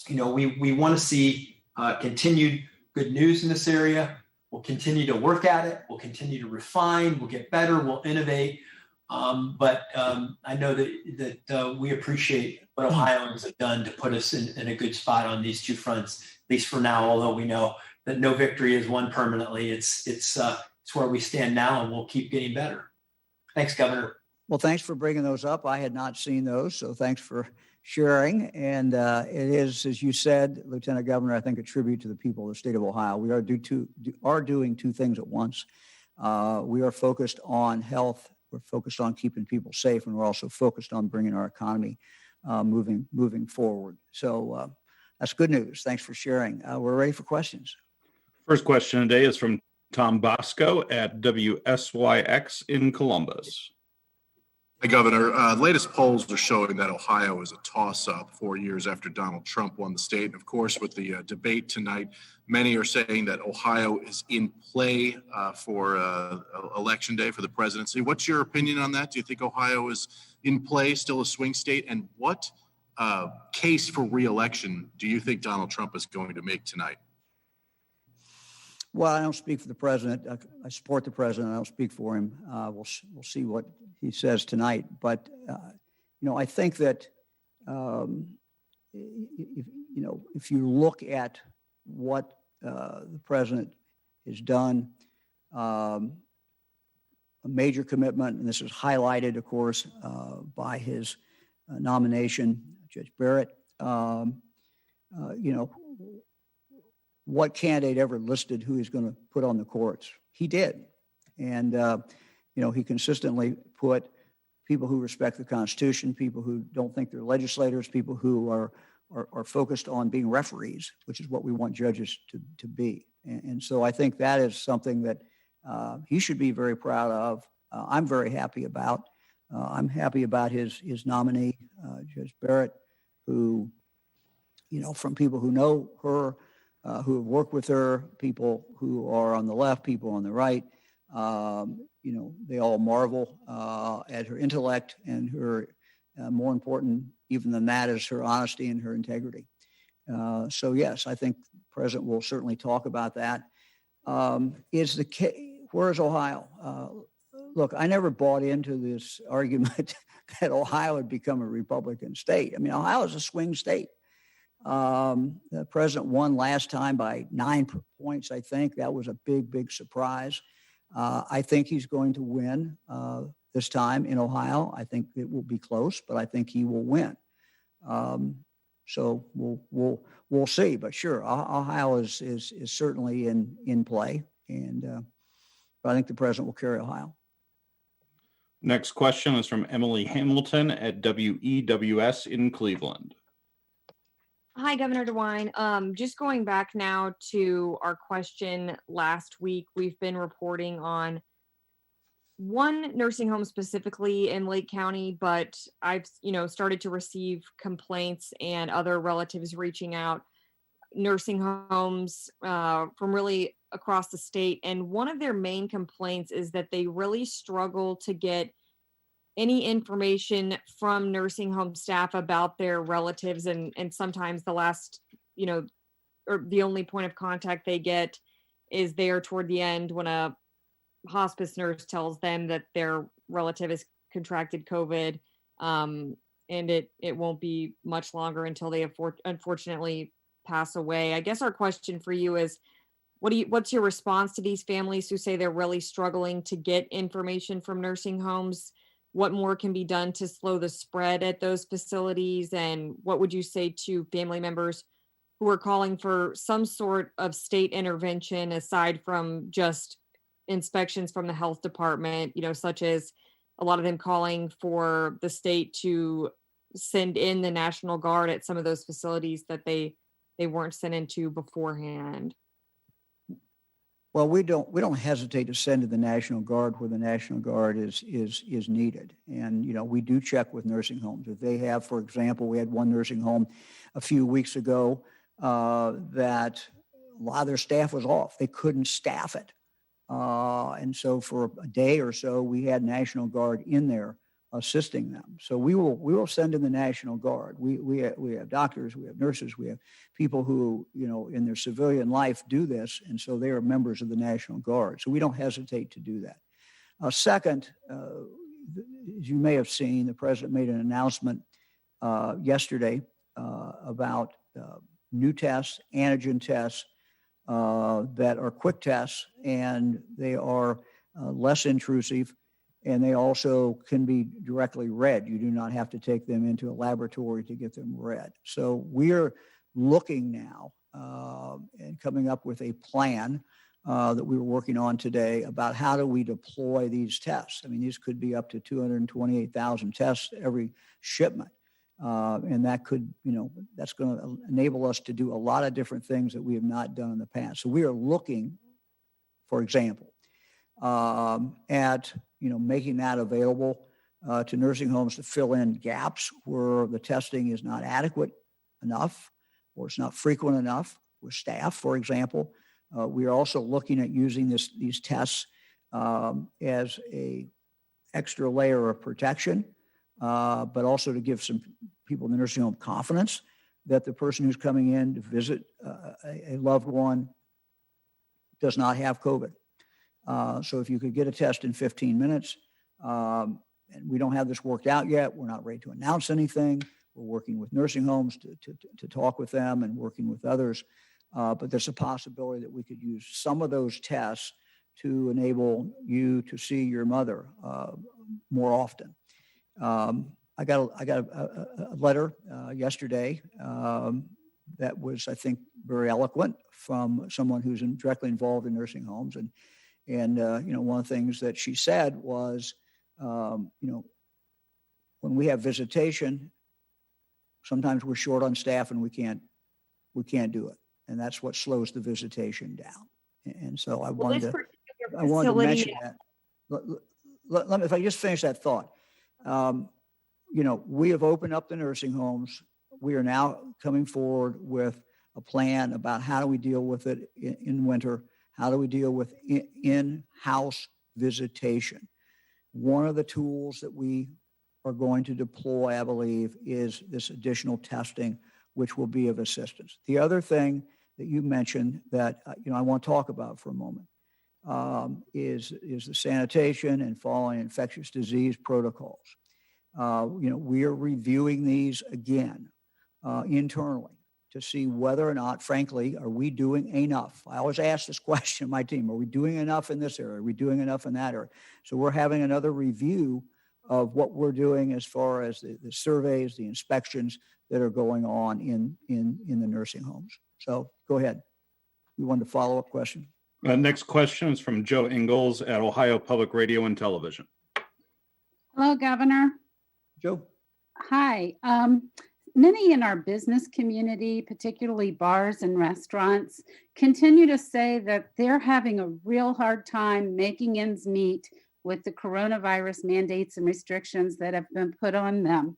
S7: we want to see continued good news in this area. We'll continue to work at it. We'll continue to refine. We'll get better. We'll innovate. But I know that we appreciate what Ohioans have done to put us in a good spot on these two fronts, at least for now, although we know that no victory is won permanently. It's where we stand now, and we'll keep getting better. Thanks, Governor.
S1: Well, thanks for bringing those up. I had not seen those, so thanks for sharing. And it is, as you said, Lieutenant Governor, I think a tribute to the people of the state of Ohio. We are doing two things at once. We are focused on health. We're focused on keeping people safe, and we're also focused on bringing our economy moving forward. So that's good news. Thanks for sharing. We're ready for questions.
S8: First question today is from Tom Bosco at WSYX in Columbus.
S9: Hey, Governor, latest polls are showing that Ohio is a toss-up 4 years after Donald Trump won the state. And of course, with the debate tonight, many are saying that Ohio is in play for election day for the presidency. What's your opinion on that? Do you think Ohio is in play, still a swing state? And what case for re-election do you think Donald Trump is going to make tonight?
S1: Well, I don't speak for the president. I support the president. I don't speak for him. We'll see what he says tonight. But I think that if you look at what the president has done, a major commitment, and this is highlighted, of course, by his nomination, Judge Barrett. What candidate ever listed who he's going to put on the courts? He did. And, he consistently put people who respect the Constitution, people who don't think they're legislators, people who are focused on being referees, which is what we want judges to be. And so I think that is something that he should be very proud of. I'm very happy about. I'm happy about his nominee, Judge Barrett, who, from people who know her, who have worked with her, people who are on the left, people on the right, they all marvel at her intellect, and her, more important even than that is her honesty and her integrity. So yes, I think the president will certainly talk about that. Where is Ohio? Look, I never bought into this argument that Ohio had become a Republican state. I mean, Ohio is a swing state. The president won last time by 9 points, I think. That was a big, big surprise. I think he's going to win this time in Ohio. I think it will be close, but I think he will win. So we'll see. But sure, Ohio is certainly in play, and but I think the president will carry Ohio.
S8: Next question is from Emily Hamilton at WEWS in Cleveland.
S10: Hi, Governor DeWine. Just going back now to our question last week, we've been reporting on one nursing home specifically in Lake County, but I've, started to receive complaints and other relatives reaching out, nursing homes from really across the state. And one of their main complaints is that they really struggle to get any information from nursing home staff about their relatives. And sometimes the last, or the only point of contact they get is there toward the end when a hospice nurse tells them that their relative has contracted COVID. And it won't be much longer until they unfortunately pass away. I guess our question for you is, what's your response to these families who say they're really struggling to get information from nursing homes? What more can be done to slow the spread at those facilities? And what would you say to family members who are calling for some sort of state intervention aside from just inspections from the health department, such as a lot of them calling for the state to send in the National Guard at some of those facilities that they weren't sent into beforehand.
S1: Well, we don't hesitate to send in the National Guard where the National Guard is needed. And, you know, we do check with nursing homes. If they have, for example, we had one nursing home a few weeks ago that a lot of their staff was off. They couldn't staff it. And so for a day or so, we had National Guard in there assisting them. So we will send in the National Guard. We have doctors, we have nurses, we have people who, you know, in their civilian life do this, and so they are members of the National Guard. So we don't hesitate to do that. Second, as you may have seen, the president made an announcement yesterday about new tests, antigen tests that are quick tests, and they are less intrusive. And they also can be directly read. You do not have to take them into a laboratory to get them read. So we're looking now and coming up with a plan that we were working on today about how do we deploy these tests. I mean, these could be up to 228,000 tests every shipment. And that could, you know, that's going to enable us to do a lot of different things that we have not done in the past. So we are looking, for example, at, you know, making that available to nursing homes to fill in gaps where the testing is not adequate enough or it's not frequent enough with staff, for example. We are also looking at using these tests as a extra layer of protection, but also to give some people in the nursing home confidence that the person who's coming in to visit a loved one does not have COVID. So if you could get a test in 15 minutes, and we don't have this worked out yet, we're not ready to announce anything. We're working with nursing homes to talk with them and working with others. But there's a possibility that we could use some of those tests to enable you to see your mother more often. I got a letter yesterday that was, I think, very eloquent from someone who's directly involved in nursing homes. And you know, one of the things that she said was, you know, when we have visitation, sometimes we're short on staff and we can't do it. And that's what slows the visitation down. And so I wanted to mention that. Let me, if I just finish that thought, you know, we have opened up the nursing homes. We are now coming forward with a plan about how do we deal with it in winter. How do we deal with in-house visitation? One of the tools that we are going to deploy, I believe, is this additional testing, which will be of assistance. The other thing that you mentioned that you know I want to talk about for a moment is the sanitation and following infectious disease protocols. You know, we are reviewing these again internally to see whether or not, frankly, are we doing enough? I always ask this question of my team, are we doing enough in this area? Are we doing enough in that area? So we're having another review of what we're doing as far as the surveys, the inspections that are going on in the nursing homes. So go ahead. You wanted a follow-up question?
S8: Next question is from Joe Ingalls at Ohio Public Radio and Television.
S11: Hello, Governor.
S1: Joe.
S11: Hi. Many in our business community, particularly bars and restaurants, continue to say that they're having a real hard time making ends meet with the coronavirus mandates and restrictions that have been put on them.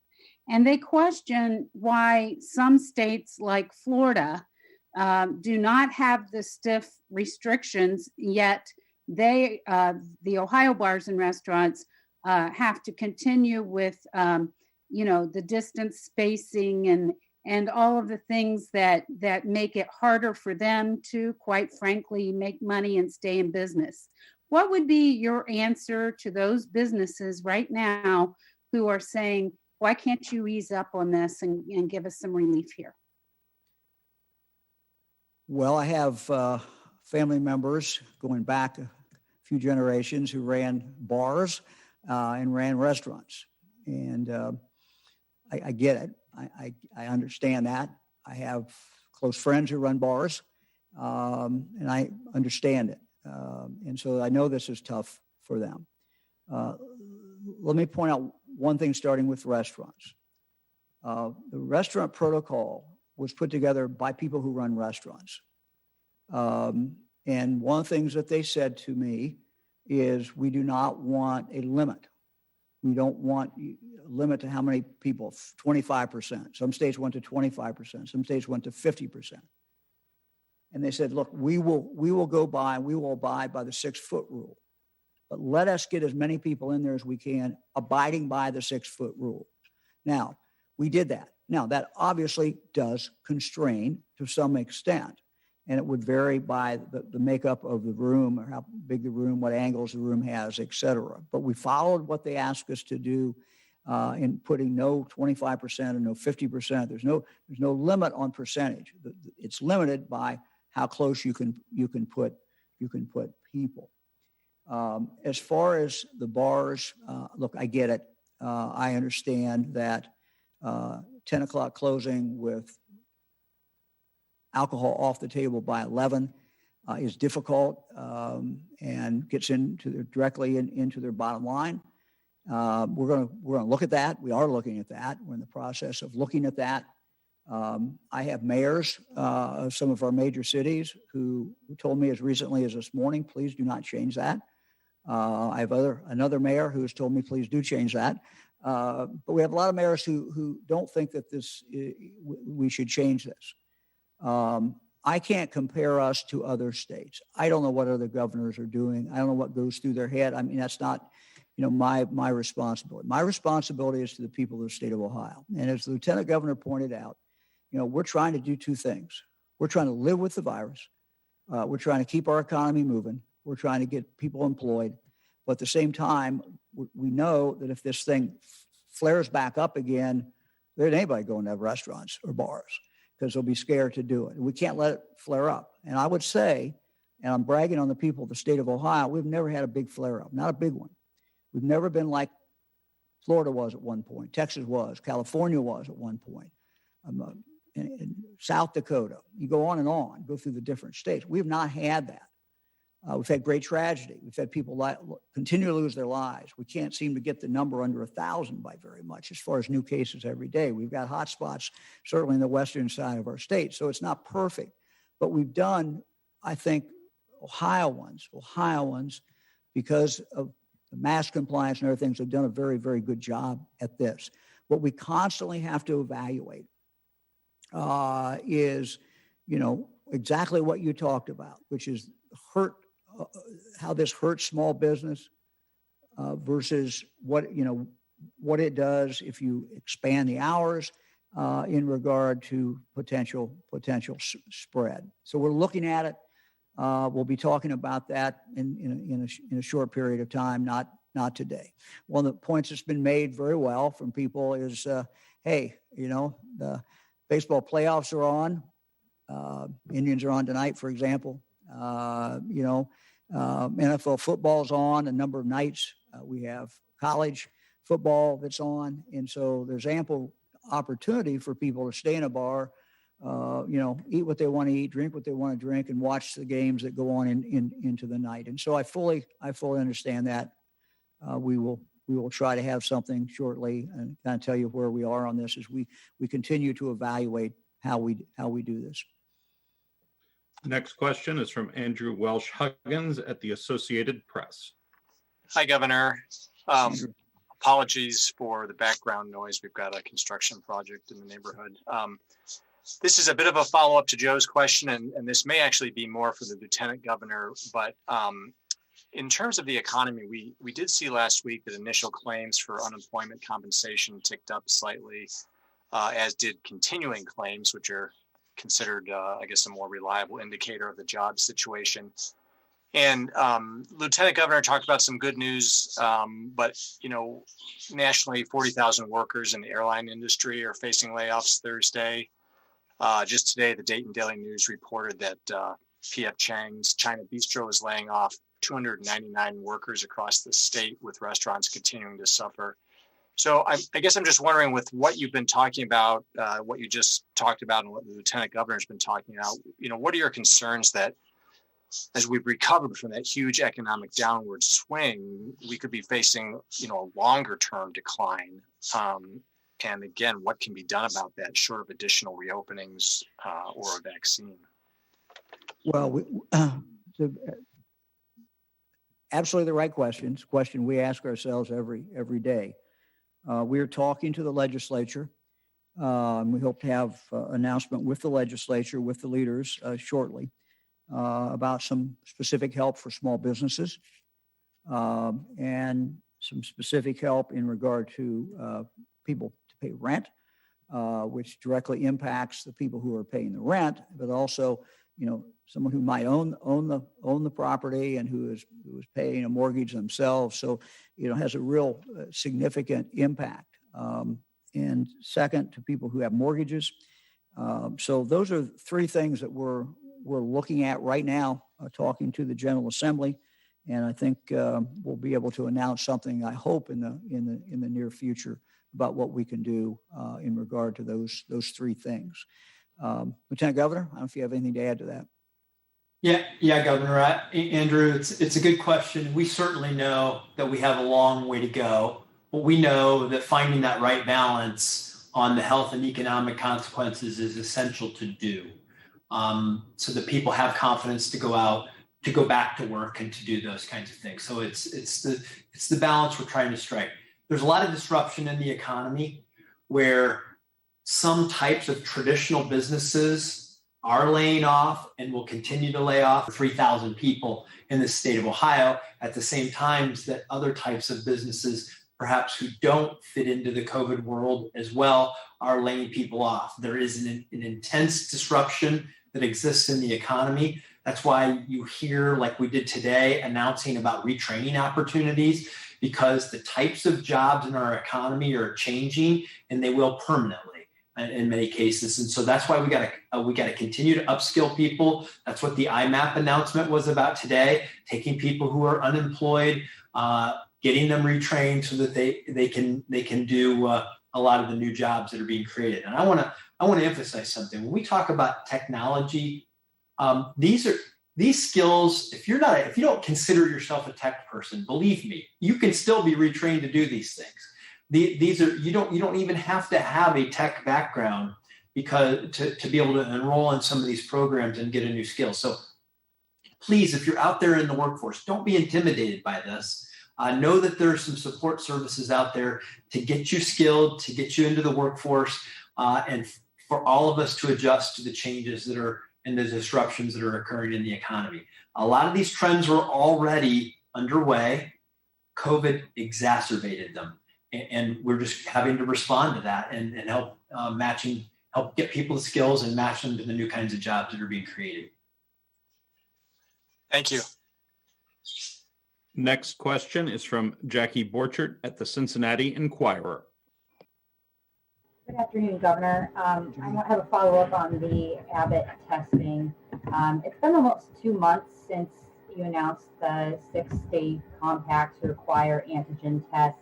S11: And they question why some states like Florida do not have the stiff restrictions, yet they, the Ohio bars and restaurants, have to continue with you know, the distance spacing and all of the things that make it harder for them to, quite frankly, make money and stay in business. What would be your answer to those businesses right now who are saying, why can't you ease up on this and give us some relief here?
S1: Well, I have family members going back a few generations who ran bars and ran restaurants. And I get it. I understand that. I have close friends who run bars, and I understand it. And so I know this is tough for them. let me point out one thing starting with restaurants. The restaurant protocol was put together by people who run restaurants. And one of the things that they said to me is we do not want a limit. We don't want a limit to how many people, 25%. Some states went to 25%. Some states went to 50%. And they said, look, we will abide by the 6-foot rule. But let us get as many people in there as we can abiding by the 6-foot rule. Now, we did that. Now, that obviously does constrain to some extent. And it would vary by the makeup of the room, or how big the room, what angles the room has, et cetera. But we followed what they asked us to do in putting no 25% and no 50%. There's no limit on percentage. It's limited by how close you can put people. As far as the bars, look, I get it. I understand that 10 o'clock closing with alcohol off the table by 11 is difficult and gets directly into their bottom line. We're going to look at that. We are looking at that. We're in the process of looking at that. I have mayors of some of our major cities who told me as recently as this morning, please do not change that. I have another mayor who has told me, please do change that. But we have a lot of mayors who don't think that we should change this. I can't compare us to other states. I don't know what other governors are doing. I don't know what goes through their head. I mean, that's not, my responsibility. My responsibility is to the people of the state of Ohio. And as the lieutenant governor pointed out, we're trying to do two things. We're trying to live with the virus. We're trying to keep our economy moving. We're trying to get people employed. But at the same time, we know that if this thing flares back up again, there ain't anybody going to have restaurants or bars, because they'll be scared to do it. We can't let it flare up. And I would say, and I'm bragging on the people of the state of Ohio, we've never had a big flare up, not a big one. We've never been like Florida was at one point, Texas was, California was at one point, in South Dakota. You go on and on, go through the different states. We've not had that. We've had great tragedy. We've had people continue to lose their lives. We can't seem to get the number under 1,000 by very much as far as new cases every day. We've got hot spots, certainly in the western side of our state. So it's not perfect. But we've done, I think, Ohioans, because of the mask compliance and other things, have done a very, very good job at this. What we constantly have to evaluate is, exactly what you talked about, which is how this hurts small business versus what it does if you expand the hours in regard to potential spread. So we're looking at it. We'll be talking about that in a short period of time, not today. One of the points that's been made very well from people is, hey, the baseball playoffs are on. Indians are on tonight, for example. NFL football's on a number of nights. We have college football that's on. And so there's ample opportunity for people to stay in a bar, eat what they want to eat, drink what they want to drink, and watch the games that go on into the night. And so I fully understand that. We will try to have something shortly and kind of tell you where we are on this as we continue to evaluate how we do this.
S8: Next question is from Andrew Welsh Huggins at the Associated Press.
S12: Hi, Governor. Apologies for the background noise. We've got a construction project in the neighborhood. This is a bit of a follow-up to Joe's question, and this may actually be more for the Lieutenant Governor, but in terms of the economy, we did see last week that initial claims for unemployment compensation ticked up slightly, as did continuing claims, which are considered, I guess, a more reliable indicator of the job situation. And Lieutenant Governor talked about some good news, but, nationally, 40,000 workers in the airline industry are facing layoffs Thursday. Just today, the Dayton Daily News reported that P.F. Chang's China Bistro is laying off 299 workers across the state, with restaurants continuing to suffer. So I guess I'm just wondering, with what you've been talking about, what you just talked about, and what the Lieutenant Governor's been talking about, what are your concerns that as we've recovered from that huge economic downward swing, we could be facing, a longer term decline. And again, what can be done about that short of additional reopenings or a vaccine?
S1: Well, absolutely the right questions. Question we ask ourselves every day. We're talking to the legislature. And we hope to have an announcement with the legislature, with the leaders shortly about some specific help for small businesses and some specific help in regard to people to pay rent, which directly impacts the people who are paying the rent, but also, someone who might own the property and who is paying a mortgage themselves. So, has a real significant impact. And second, to people who have mortgages. So those are three things that we're looking at right now, talking to the General Assembly, and I think we'll be able to announce something, I hope, in the near future about what we can do in regard to those three things. Lieutenant Governor, I don't know if you have anything to add to that.
S7: Yeah, Governor. Andrew, it's a good question. We certainly know that we have a long way to go, but we know that finding that right balance on the health and economic consequences is essential to do, so that people have confidence to go out, to go back to work, and to do those kinds of things. So it's the balance we're trying to strike. There's a lot of disruption in the economy where some types of traditional businesses are laying off and will continue to lay off 3,000 people in the state of Ohio at the same time that other types of businesses, perhaps who don't fit into the COVID world as well, are laying people off. There is an intense disruption that exists in the economy. That's why you hear, like we did today, announcing about retraining opportunities, because the types of jobs in our economy are changing, and they will permanently in many cases. And so that's why we got to continue to upskill people. That's what the IMAP announcement was about today, taking people who are unemployed, getting them retrained so that they can do a lot of the new jobs that are being created. And I want to emphasize something. When we talk about technology, these skills, if you don't consider yourself a tech person, believe me, you can still be retrained to do these things. These are, you don't even have to have a tech background because to be able to enroll in some of these programs and get a new skill. So please, if you're out there in the workforce, don't be intimidated by this. Know that there's some support services out there to get you skilled, to get you into the workforce, and for all of us to adjust to the changes that are and the disruptions that are occurring in the economy. A lot of these trends were already underway. COVID exacerbated them. And we're just having to respond to that and help get people the skills and match them to the new kinds of jobs that are being created.
S12: Thank you.
S8: Next question is from Jackie Borchert at the Cincinnati Enquirer.
S13: Good afternoon, Governor. I have a follow-up on the Abbott testing. It's been almost 2 months since you announced the 6-state compact to require antigen tests.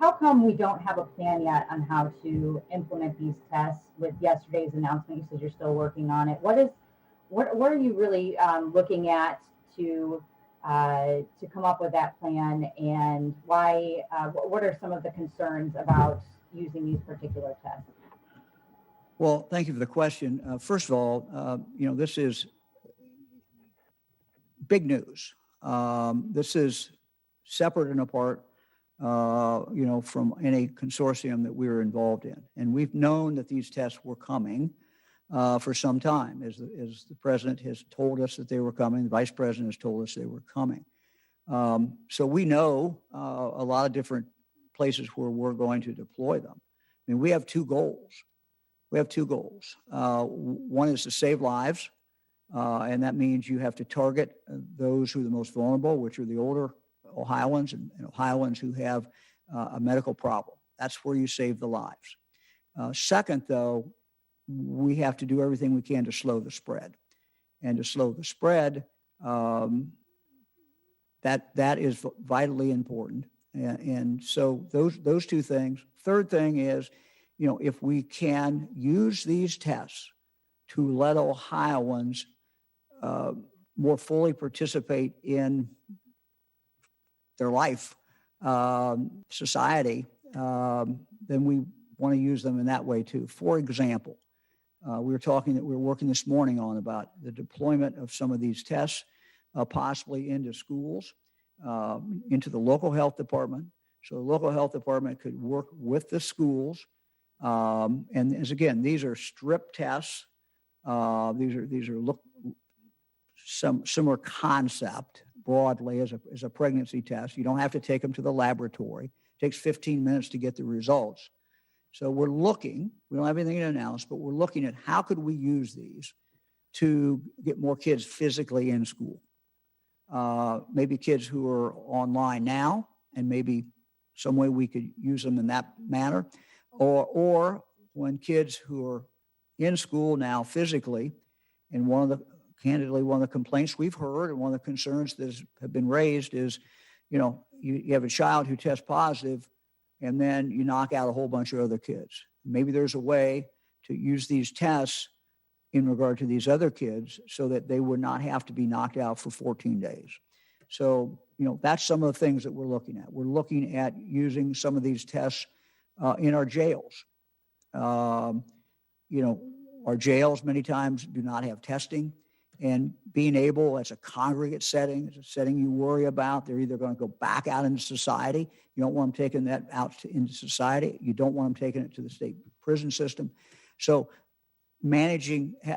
S13: How come we don't have a plan yet on how to implement these tests? With yesterday's announcement, you said you're still working on it. What are you really looking at to come up with that plan, and why? What are some of the concerns about using these particular tests?
S1: Well, thank you for the question. First of all, this is big news. This is separate and apart from any consortium that we were involved in. And we've known that these tests were coming for some time, as the president has told us that they were coming, the vice president has told us they were coming. So we know a lot of different places where we're going to deploy them. I mean, we have two goals. One is to save lives, and that means you have to target those who are the most vulnerable, which are the older Ohioans and Ohioans who have a medical problem. That's where you save the lives. Second, though, we have to do everything we can to slow the spread. And to slow the spread, that is vitally important. And so those two things. Third thing is, if we can use these tests to let Ohioans more fully participate in their life, society, then we want to use them in that way too. For example, we were working this morning on about the deployment of some of these tests, possibly into schools, into the local health department. So the local health department could work with the schools. And as again, these are strip tests. These are some similar concept broadly as a pregnancy test. You don't have to take them to the laboratory. It takes 15 minutes to get the results. So we don't have anything to announce, but we're looking at how could we use these to get more kids physically in school. Maybe kids who are online now, and maybe some way we could use them in that manner, or when kids who are in school now physically, and candidly, one of the complaints we've heard and one of the concerns that have been raised is, you have a child who tests positive and then you knock out a whole bunch of other kids. Maybe there's a way to use these tests in regard to these other kids so that they would not have to be knocked out for 14 days. So, that's some of the things that we're looking at. We're looking at using some of these tests in our jails. Our jails many times do not have testing, and being able, as a congregate setting, it's a setting you worry about. They're either going to go back out into society. You don't want them taking that out into society. You don't want them taking it to the state prison system. So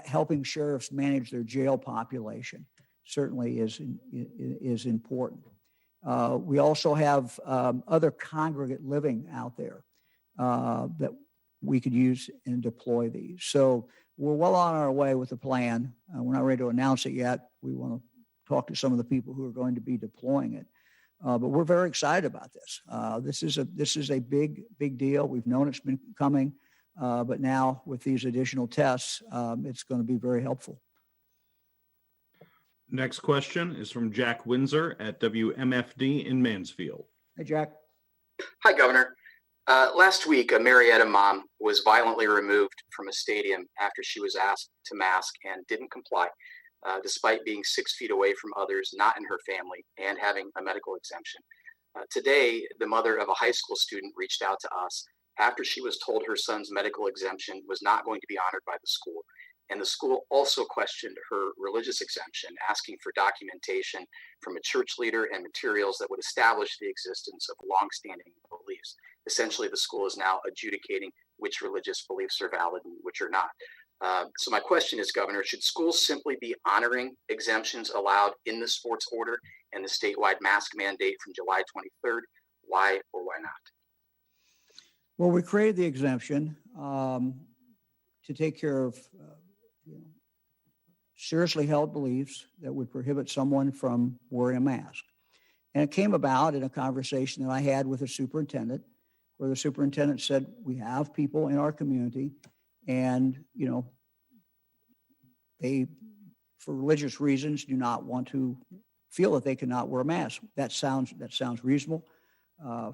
S1: helping sheriffs manage their jail population certainly is important. We also have other congregate living out there that we could use and deploy these. So we're well on our way with the plan. We're not ready to announce it yet. We want to talk to some of the people who are going to be deploying it. But we're very excited about this. This is a big deal. We've known it's been coming, but now with these additional tests, it's going to be very helpful.
S8: Next question is from Jack Windsor at WMFD in Mansfield.
S1: Hey, Jack.
S14: Hi, Governor. Last week, a Marietta mom was violently removed from a stadium after she was asked to mask and didn't comply, despite being 6 feet away from others not in her family and having a medical exemption. Today, the mother of a high school student reached out to us after she was told her son's medical exemption was not going to be honored by the school. And the school also questioned her religious exemption, asking for documentation from a church leader and materials that would establish the existence of longstanding beliefs. Essentially, the school is now adjudicating which religious beliefs are valid and which are not. So my question is, Governor, should schools simply be honoring exemptions allowed in the sports order and the statewide mask mandate from July 23rd? Why or why not?
S1: Well, we created the exemption to take care of seriously held beliefs that would prohibit someone from wearing a mask. And it came about in a conversation that I had with a superintendent, where the superintendent said, we have people in our community and, they, for religious reasons, do not want to feel that they cannot wear a mask. That sounds reasonable.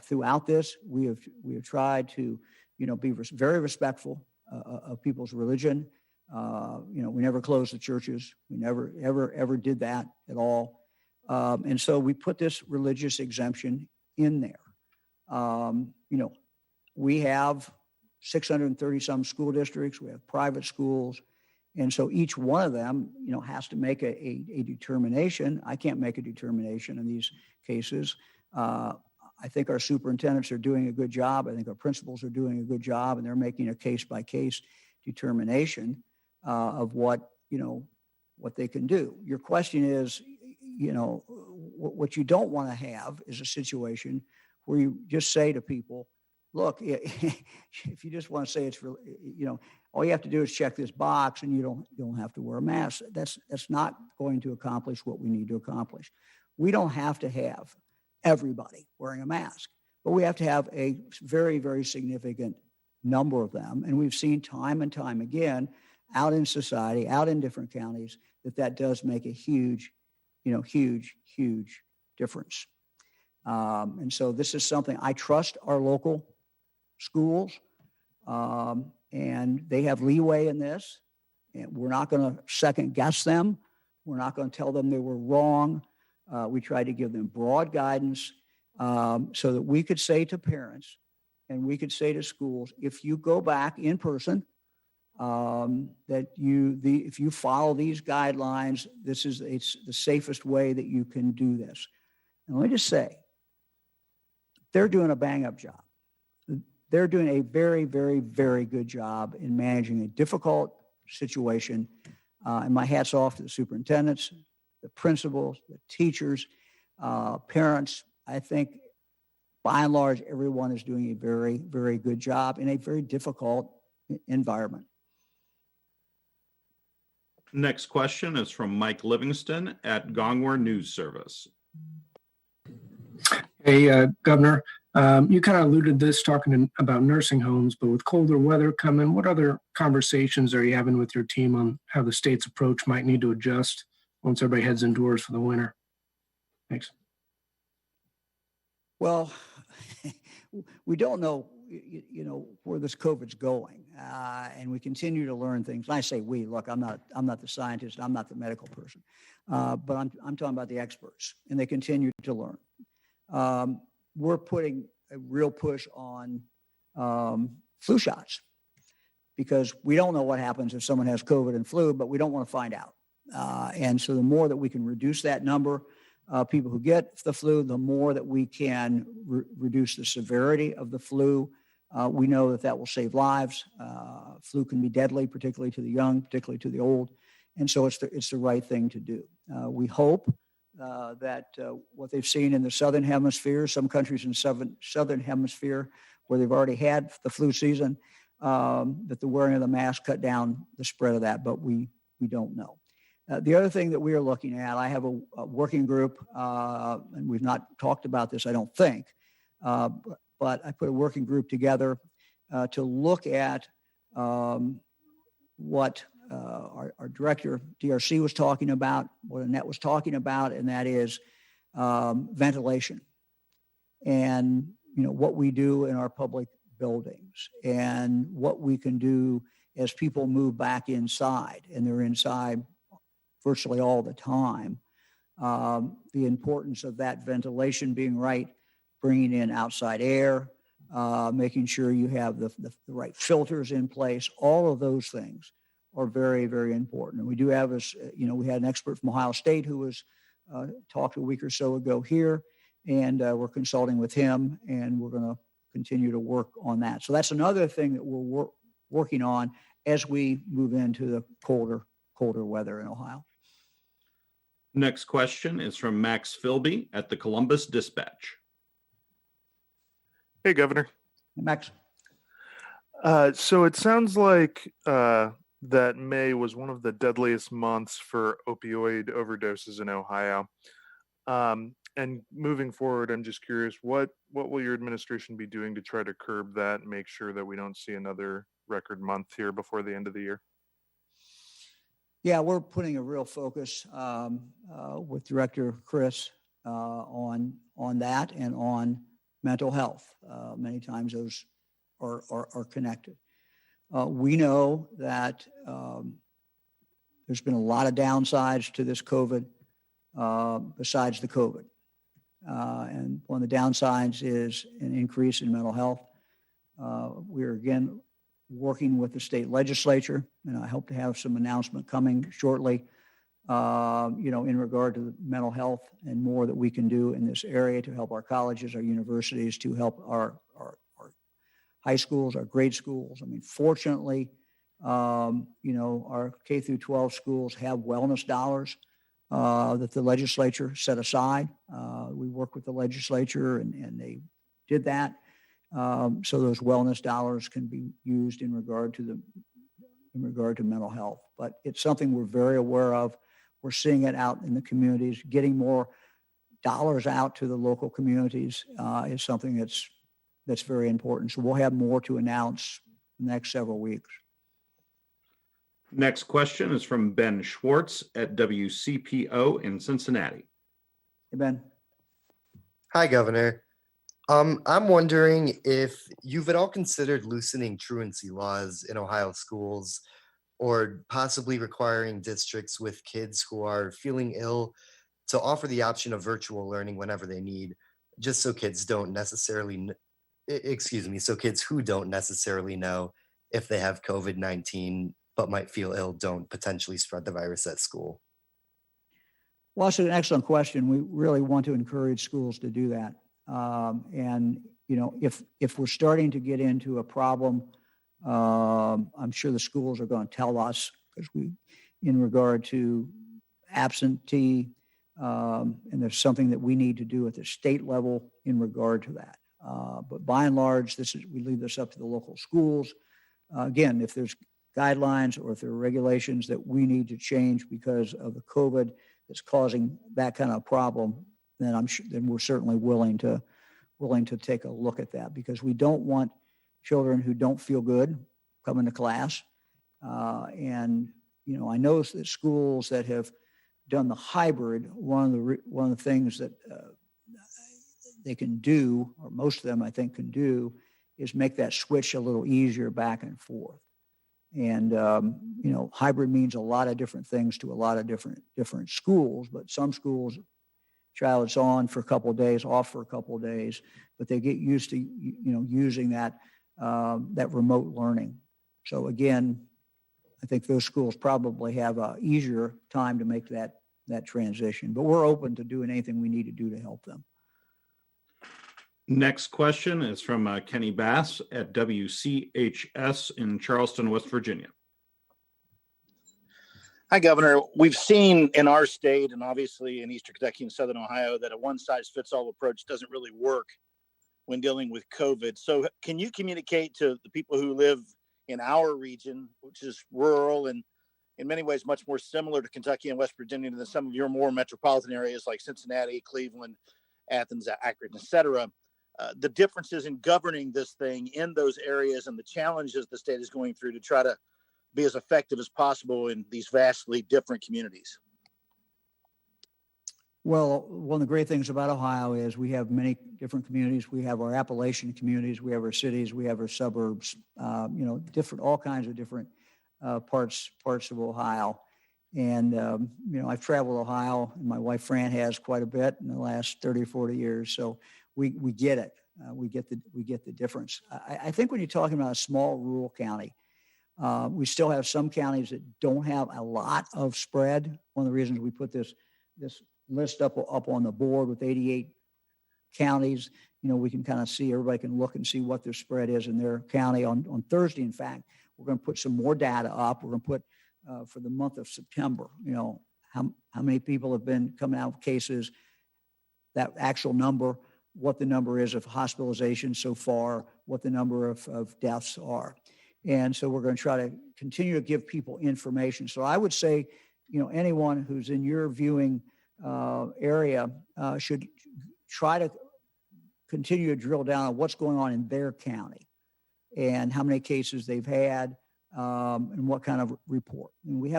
S1: Throughout this, we have tried to, be very respectful of people's religion. We never closed the churches. We never, ever did that at all. And so we put this religious exemption in there. We have 630 some school districts. We have private schools. And so each one of them, has to make a determination. I can't make a determination in these cases. I think our superintendents are doing a good job. I think our principals are doing a good job, and they're making a case-by-case determination of what they can do. Your question is, what you don't want to have is a situation where you just say to people, look, if you just want to say it's, all you have to do is check this box and you don't have to wear a mask. That's not going to accomplish what we need to accomplish. We don't have to have everybody wearing a mask, but we have to have a very, very significant number of them. And we've seen time and time again out in society, out in different counties, that does make a huge difference. And so this is something I trust our local schools, and they have leeway in this. And we're not going to second guess them We're not going to tell them they were wrong. We tried to give them broad guidance so that we could say to parents and we could say to schools, if you go back in person, if you follow these guidelines, it's the safest way that you can do this. And let me just say, they're doing a bang-up job. They're doing a very, very, very good job in managing a difficult situation. And my hat's off to the superintendents, the principals, the teachers, parents. I think by and large, everyone is doing a very, very good job in a very difficult environment.
S8: Next question is from Mike Livingston at Gongwer News Service.
S15: Hey, Governor, you kind of alluded to this talking about nursing homes, but with colder weather coming, what other conversations are you having with your team on how the state's approach might need to adjust once everybody heads indoors for the winter? Thanks.
S1: Well, we don't know, where this COVID's going, and we continue to learn things. And I say we. Look, I'm not the scientist. I'm not the medical person, but I'm talking about the experts, and they continue to learn. We're putting a real push on flu shots because we don't know what happens if someone has COVID and flu, but we don't want to find out. And so the more that we can reduce that number of people who get the flu, the more that we can reduce the severity of the flu. We know that will save lives. Flu can be deadly, particularly to the young, particularly to the old. And so it's the right thing to do. We hope that what they've seen in the Southern Hemisphere, some countries in Southern Hemisphere where they've already had the flu season, that the wearing of the mask cut down the spread of that, but we don't know. The other thing that we are looking at, I have a working group, and we've not talked about this, I don't think, but I put a working group together to look at what our director, DRC, was talking about, what Annette was talking about, and that is ventilation and, what we do in our public buildings and what we can do as people move back inside, and they're inside virtually all the time. The importance of that ventilation being right, bringing in outside air, making sure you have the right filters in place. All of those things are very, very important. And we do have, we had an expert from Ohio State who was talked a week or so ago here, and we're consulting with him, and we're going to continue to work on that. So that's another thing that we're working on as we move into the colder weather in Ohio.
S8: Next question is from Max Philby at the Columbus Dispatch.
S16: Hey, Governor.
S1: Max.
S16: So it sounds like that May was one of the deadliest months for opioid overdoses in Ohio. And moving forward, I'm just curious, what will your administration be doing to try to curb that and make sure that we don't see another record month here before the end of the year?
S1: Yeah, we're putting a real focus with Director Chris on that and on mental health. Many times those are connected. We know that there's been a lot of downsides to this COVID besides the COVID. And one of the downsides is an increase in mental health. We're again working with the state legislature, and I hope to have some announcement coming shortly, in regard to mental health and more that we can do in this area to help our colleges, our universities, to help our high schools, our grade schools. I mean, fortunately, our K through 12 schools have wellness dollars that the legislature set aside. We worked with the legislature and they did that. So those wellness dollars can be used in regard to mental health. But it's something we're very aware of. We're seeing it out in the communities. Getting more dollars out to the local communities is something that's very important. So we'll have more to announce in the next several weeks.
S8: Next question is from Ben Schwartz at WCPO in Cincinnati.
S1: Hey, Ben.
S17: Hi, Governor. I'm wondering if you've at all considered loosening truancy laws in Ohio schools. or possibly requiring districts with kids who are feeling ill to offer the option of virtual learning whenever they need, just so kids don't necessarily, so kids who don't necessarily know if they have COVID-19 but might feel ill don't potentially spread the virus at school.
S1: Well, that's an excellent question. We really want to encourage schools to do that. And, you know, if we're starting to get into a problem, I'm sure the schools are going to tell us, because in regard to absentee, and there's something that we need to do at the state level in regard to that. But by and large, we leave this up to the local schools. Again, if there's guidelines or if there are regulations that we need to change because of the COVID that's causing that kind of problem, then then we're certainly willing to take a look at that, because we don't want children who don't feel good coming to class. And you know, I know that schools that have done the hybrid, one of the things that they can do, or most of them I think can do, is make that switch a little easier back and forth. And you know, hybrid means a lot of different things to a lot of different schools, but some schools, child's on for a couple of days, off for a couple of days, but they get used to, you know, using that remote learning. So again, I think those schools probably have a easier time to make that transition, but we're open to doing anything we need to do to help them.
S8: Next question is from Kenny Bass at WCHS in Charleston, West Virginia.
S18: Hi, Governor. We've seen in our state and obviously in Eastern Kentucky and Southern Ohio that a one-size-fits-all approach doesn't really work when dealing with COVID. So can you communicate to the people who live in our region, which is rural and in many ways much more similar to Kentucky and West Virginia than some of your more metropolitan areas like Cincinnati, Cleveland, Athens, Akron, et cetera, the differences in governing this thing in those areas and the challenges the state is going through to try to be as effective as possible in these vastly different communities?
S1: Well, one of the great things about Ohio is we have many different communities. We have our Appalachian communities, we have our cities, we have our suburbs, you know, all kinds of different parts of Ohio. And, you know, I've traveled Ohio, and my wife Fran has quite a bit in the last 30 or 40 years. So we get it. We get the difference. I think when you're talking about a small rural county, we still have some counties that don't have a lot of spread. One of the reasons we put this list up on the board with 88 counties, you know, we can kind of see, everybody can look and see what their spread is in their county. On Thursday, in fact, we're going to put some more data up. We're going to put for the month of September, you know, how many people have been coming out with cases, that actual number, what the number is of hospitalizations so far, what the number of deaths are. And so we're going to try to continue to give people information. So I would say, you know, anyone who's in your viewing area should try to continue to drill down on what's going on in their county and how many cases they've had and what kind of report. And we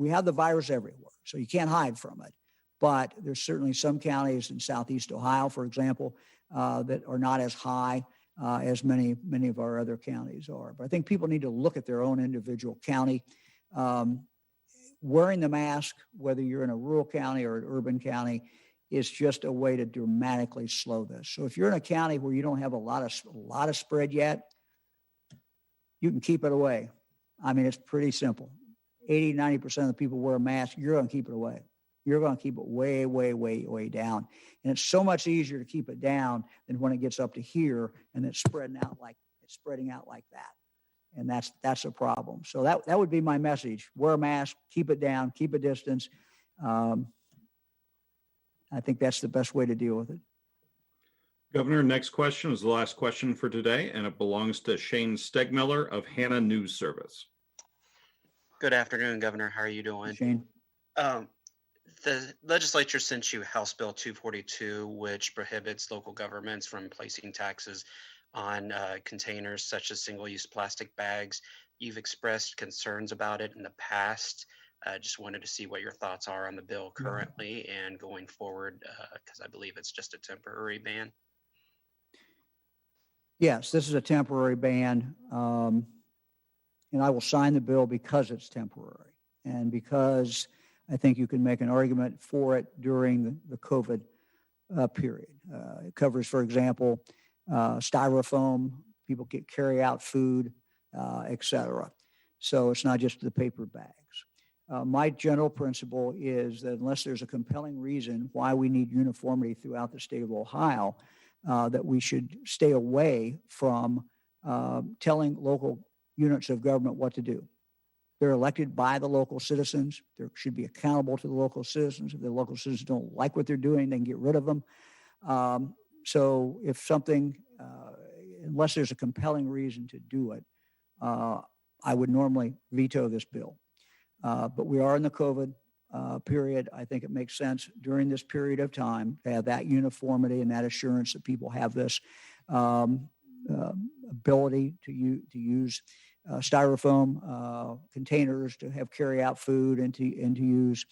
S1: have the virus everywhere, so you can't hide from it. But there's certainly some counties in Southeast Ohio, for example, that are not as high as many of our other counties are. But I think people need to look at their own individual county. Wearing the mask, whether you're in a rural county or an urban county, is just a way to dramatically slow this. So if you're in a county where you don't have a lot of spread yet, you can keep it away. I mean, it's pretty simple. 80-90% of the people wear a mask. You're going to keep it away. You're going to keep it way, way, way, way down. And it's so much easier to keep it down than when it gets up to here and it's spreading out like that. And that's a problem. So that would be my message. Wear a mask, keep it down, keep a distance. I think that's the best way to deal with it.
S8: Governor, next question is the last question for today, and it belongs to Shane Stegmiller of Hannah News Service.
S19: Good afternoon, Governor. How are you doing?
S1: Shane.
S19: The legislature sent you House Bill 242, which prohibits local governments from placing taxes on containers such as single-use plastic bags. You've expressed concerns about it in the past. Just wanted to see what your thoughts are on the bill currently and going forward, because I believe it's just a temporary ban.
S1: Yes, this is a temporary ban. And I will sign the bill because it's temporary and because I think you can make an argument for it during the COVID period. It covers, for example, styrofoam, people get carry out food, et cetera. So it's not just the paper bags. My general principle is that unless there's a compelling reason why we need uniformity throughout the state of Ohio, that we should stay away from telling local units of government what to do. They're elected by the local citizens. They should be accountable to the local citizens. If the local citizens don't like what they're doing, they can get rid of them. So if something, unless there's a compelling reason to do it, I would normally veto this bill. But we are in the COVID period. I think it makes sense during this period of time to have that uniformity and that assurance that people have this ability to use styrofoam containers to have carry out food and to use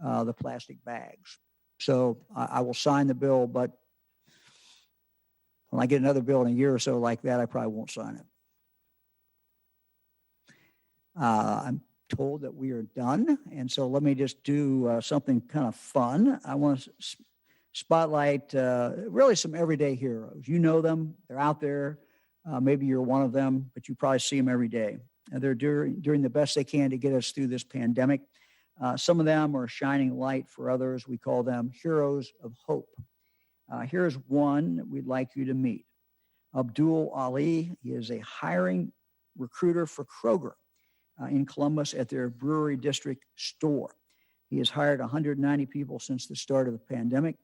S1: the plastic bags. So I will sign the bill, but when I get another bill in a year or so like that, I probably won't sign it. I'm told that we are done, and so let me just do something kind of fun. I want to spotlight really some everyday heroes. You know them, they're out there. Maybe you're one of them, but you probably see them every day. And they're doing the best they can to get us through this pandemic. Some of them are shining light for others. We call them heroes of hope. Here's one that we'd like you to meet. Abdul Ali. He is a hiring recruiter for Kroger in Columbus at their Brewery District store. He has hired 190 people since the start of the pandemic.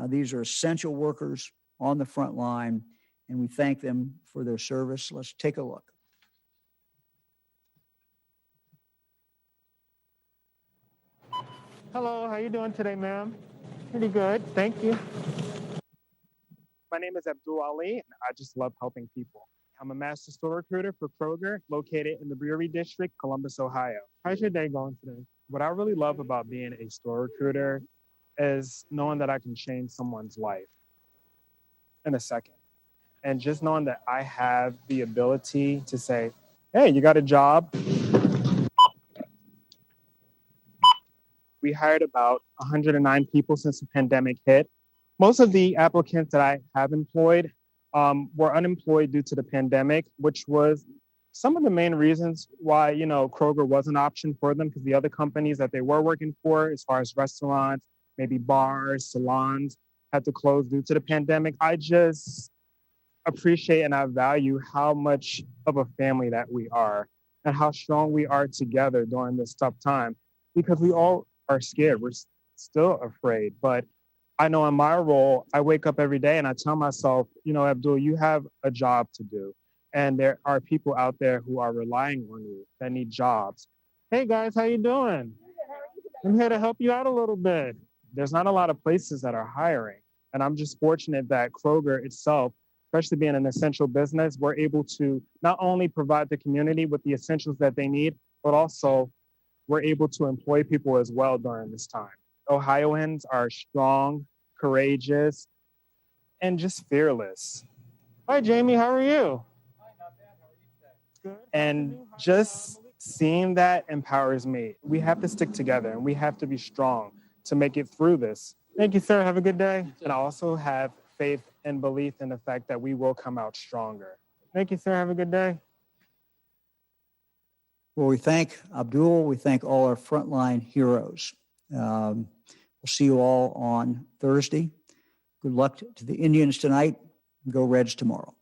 S1: These are essential workers on the front line, and we thank them for their service. Let's take a look.
S20: Hello, how you doing today, ma'am? Pretty good, thank you. My name is Abdul Ali, and I just love helping people. I'm a master store recruiter for Kroger, located in the Brewery District, Columbus, Ohio. How's your day going today? What I really love about being a store recruiter is knowing that I can change someone's life in a second. And just knowing that I have the ability to say, hey, you got a job? We hired about 109 people since the pandemic hit. Most of the applicants that I have employed were unemployed due to the pandemic, which was some of the main reasons why, Kroger was an option for them, because the other companies that they were working for, as far as restaurants, maybe bars, salons, had to close due to the pandemic. I just appreciate and I value how much of a family that we are and how strong we are together during this tough time, because we all are scared. We're still afraid, but I know in my role, I wake up every day and I tell myself, Abdul, you have a job to do. And there are people out there who are relying on you that need jobs. Hey guys, how you doing? I'm here to help you out a little bit. There's not a lot of places that are hiring. And I'm just fortunate that Kroger itself, especially being an essential business, we're able to not only provide the community with the essentials that they need, but also we're able to employ people as well during this time. Ohioans are strong, courageous, and just fearless. Hi, Jamie, how are you? Hi, not bad. How are you today? Good. And just seeing that empowers me. We have to stick together and we have to be strong to make it through this. Thank you, sir. Have a good day. And I also have faith and belief in the fact that we will come out stronger. Thank you, sir. Have a good day.
S1: Well, we thank Abdul. We thank all our frontline heroes. We'll see you all on Thursday. Good luck to the Indians tonight. Go Reds tomorrow.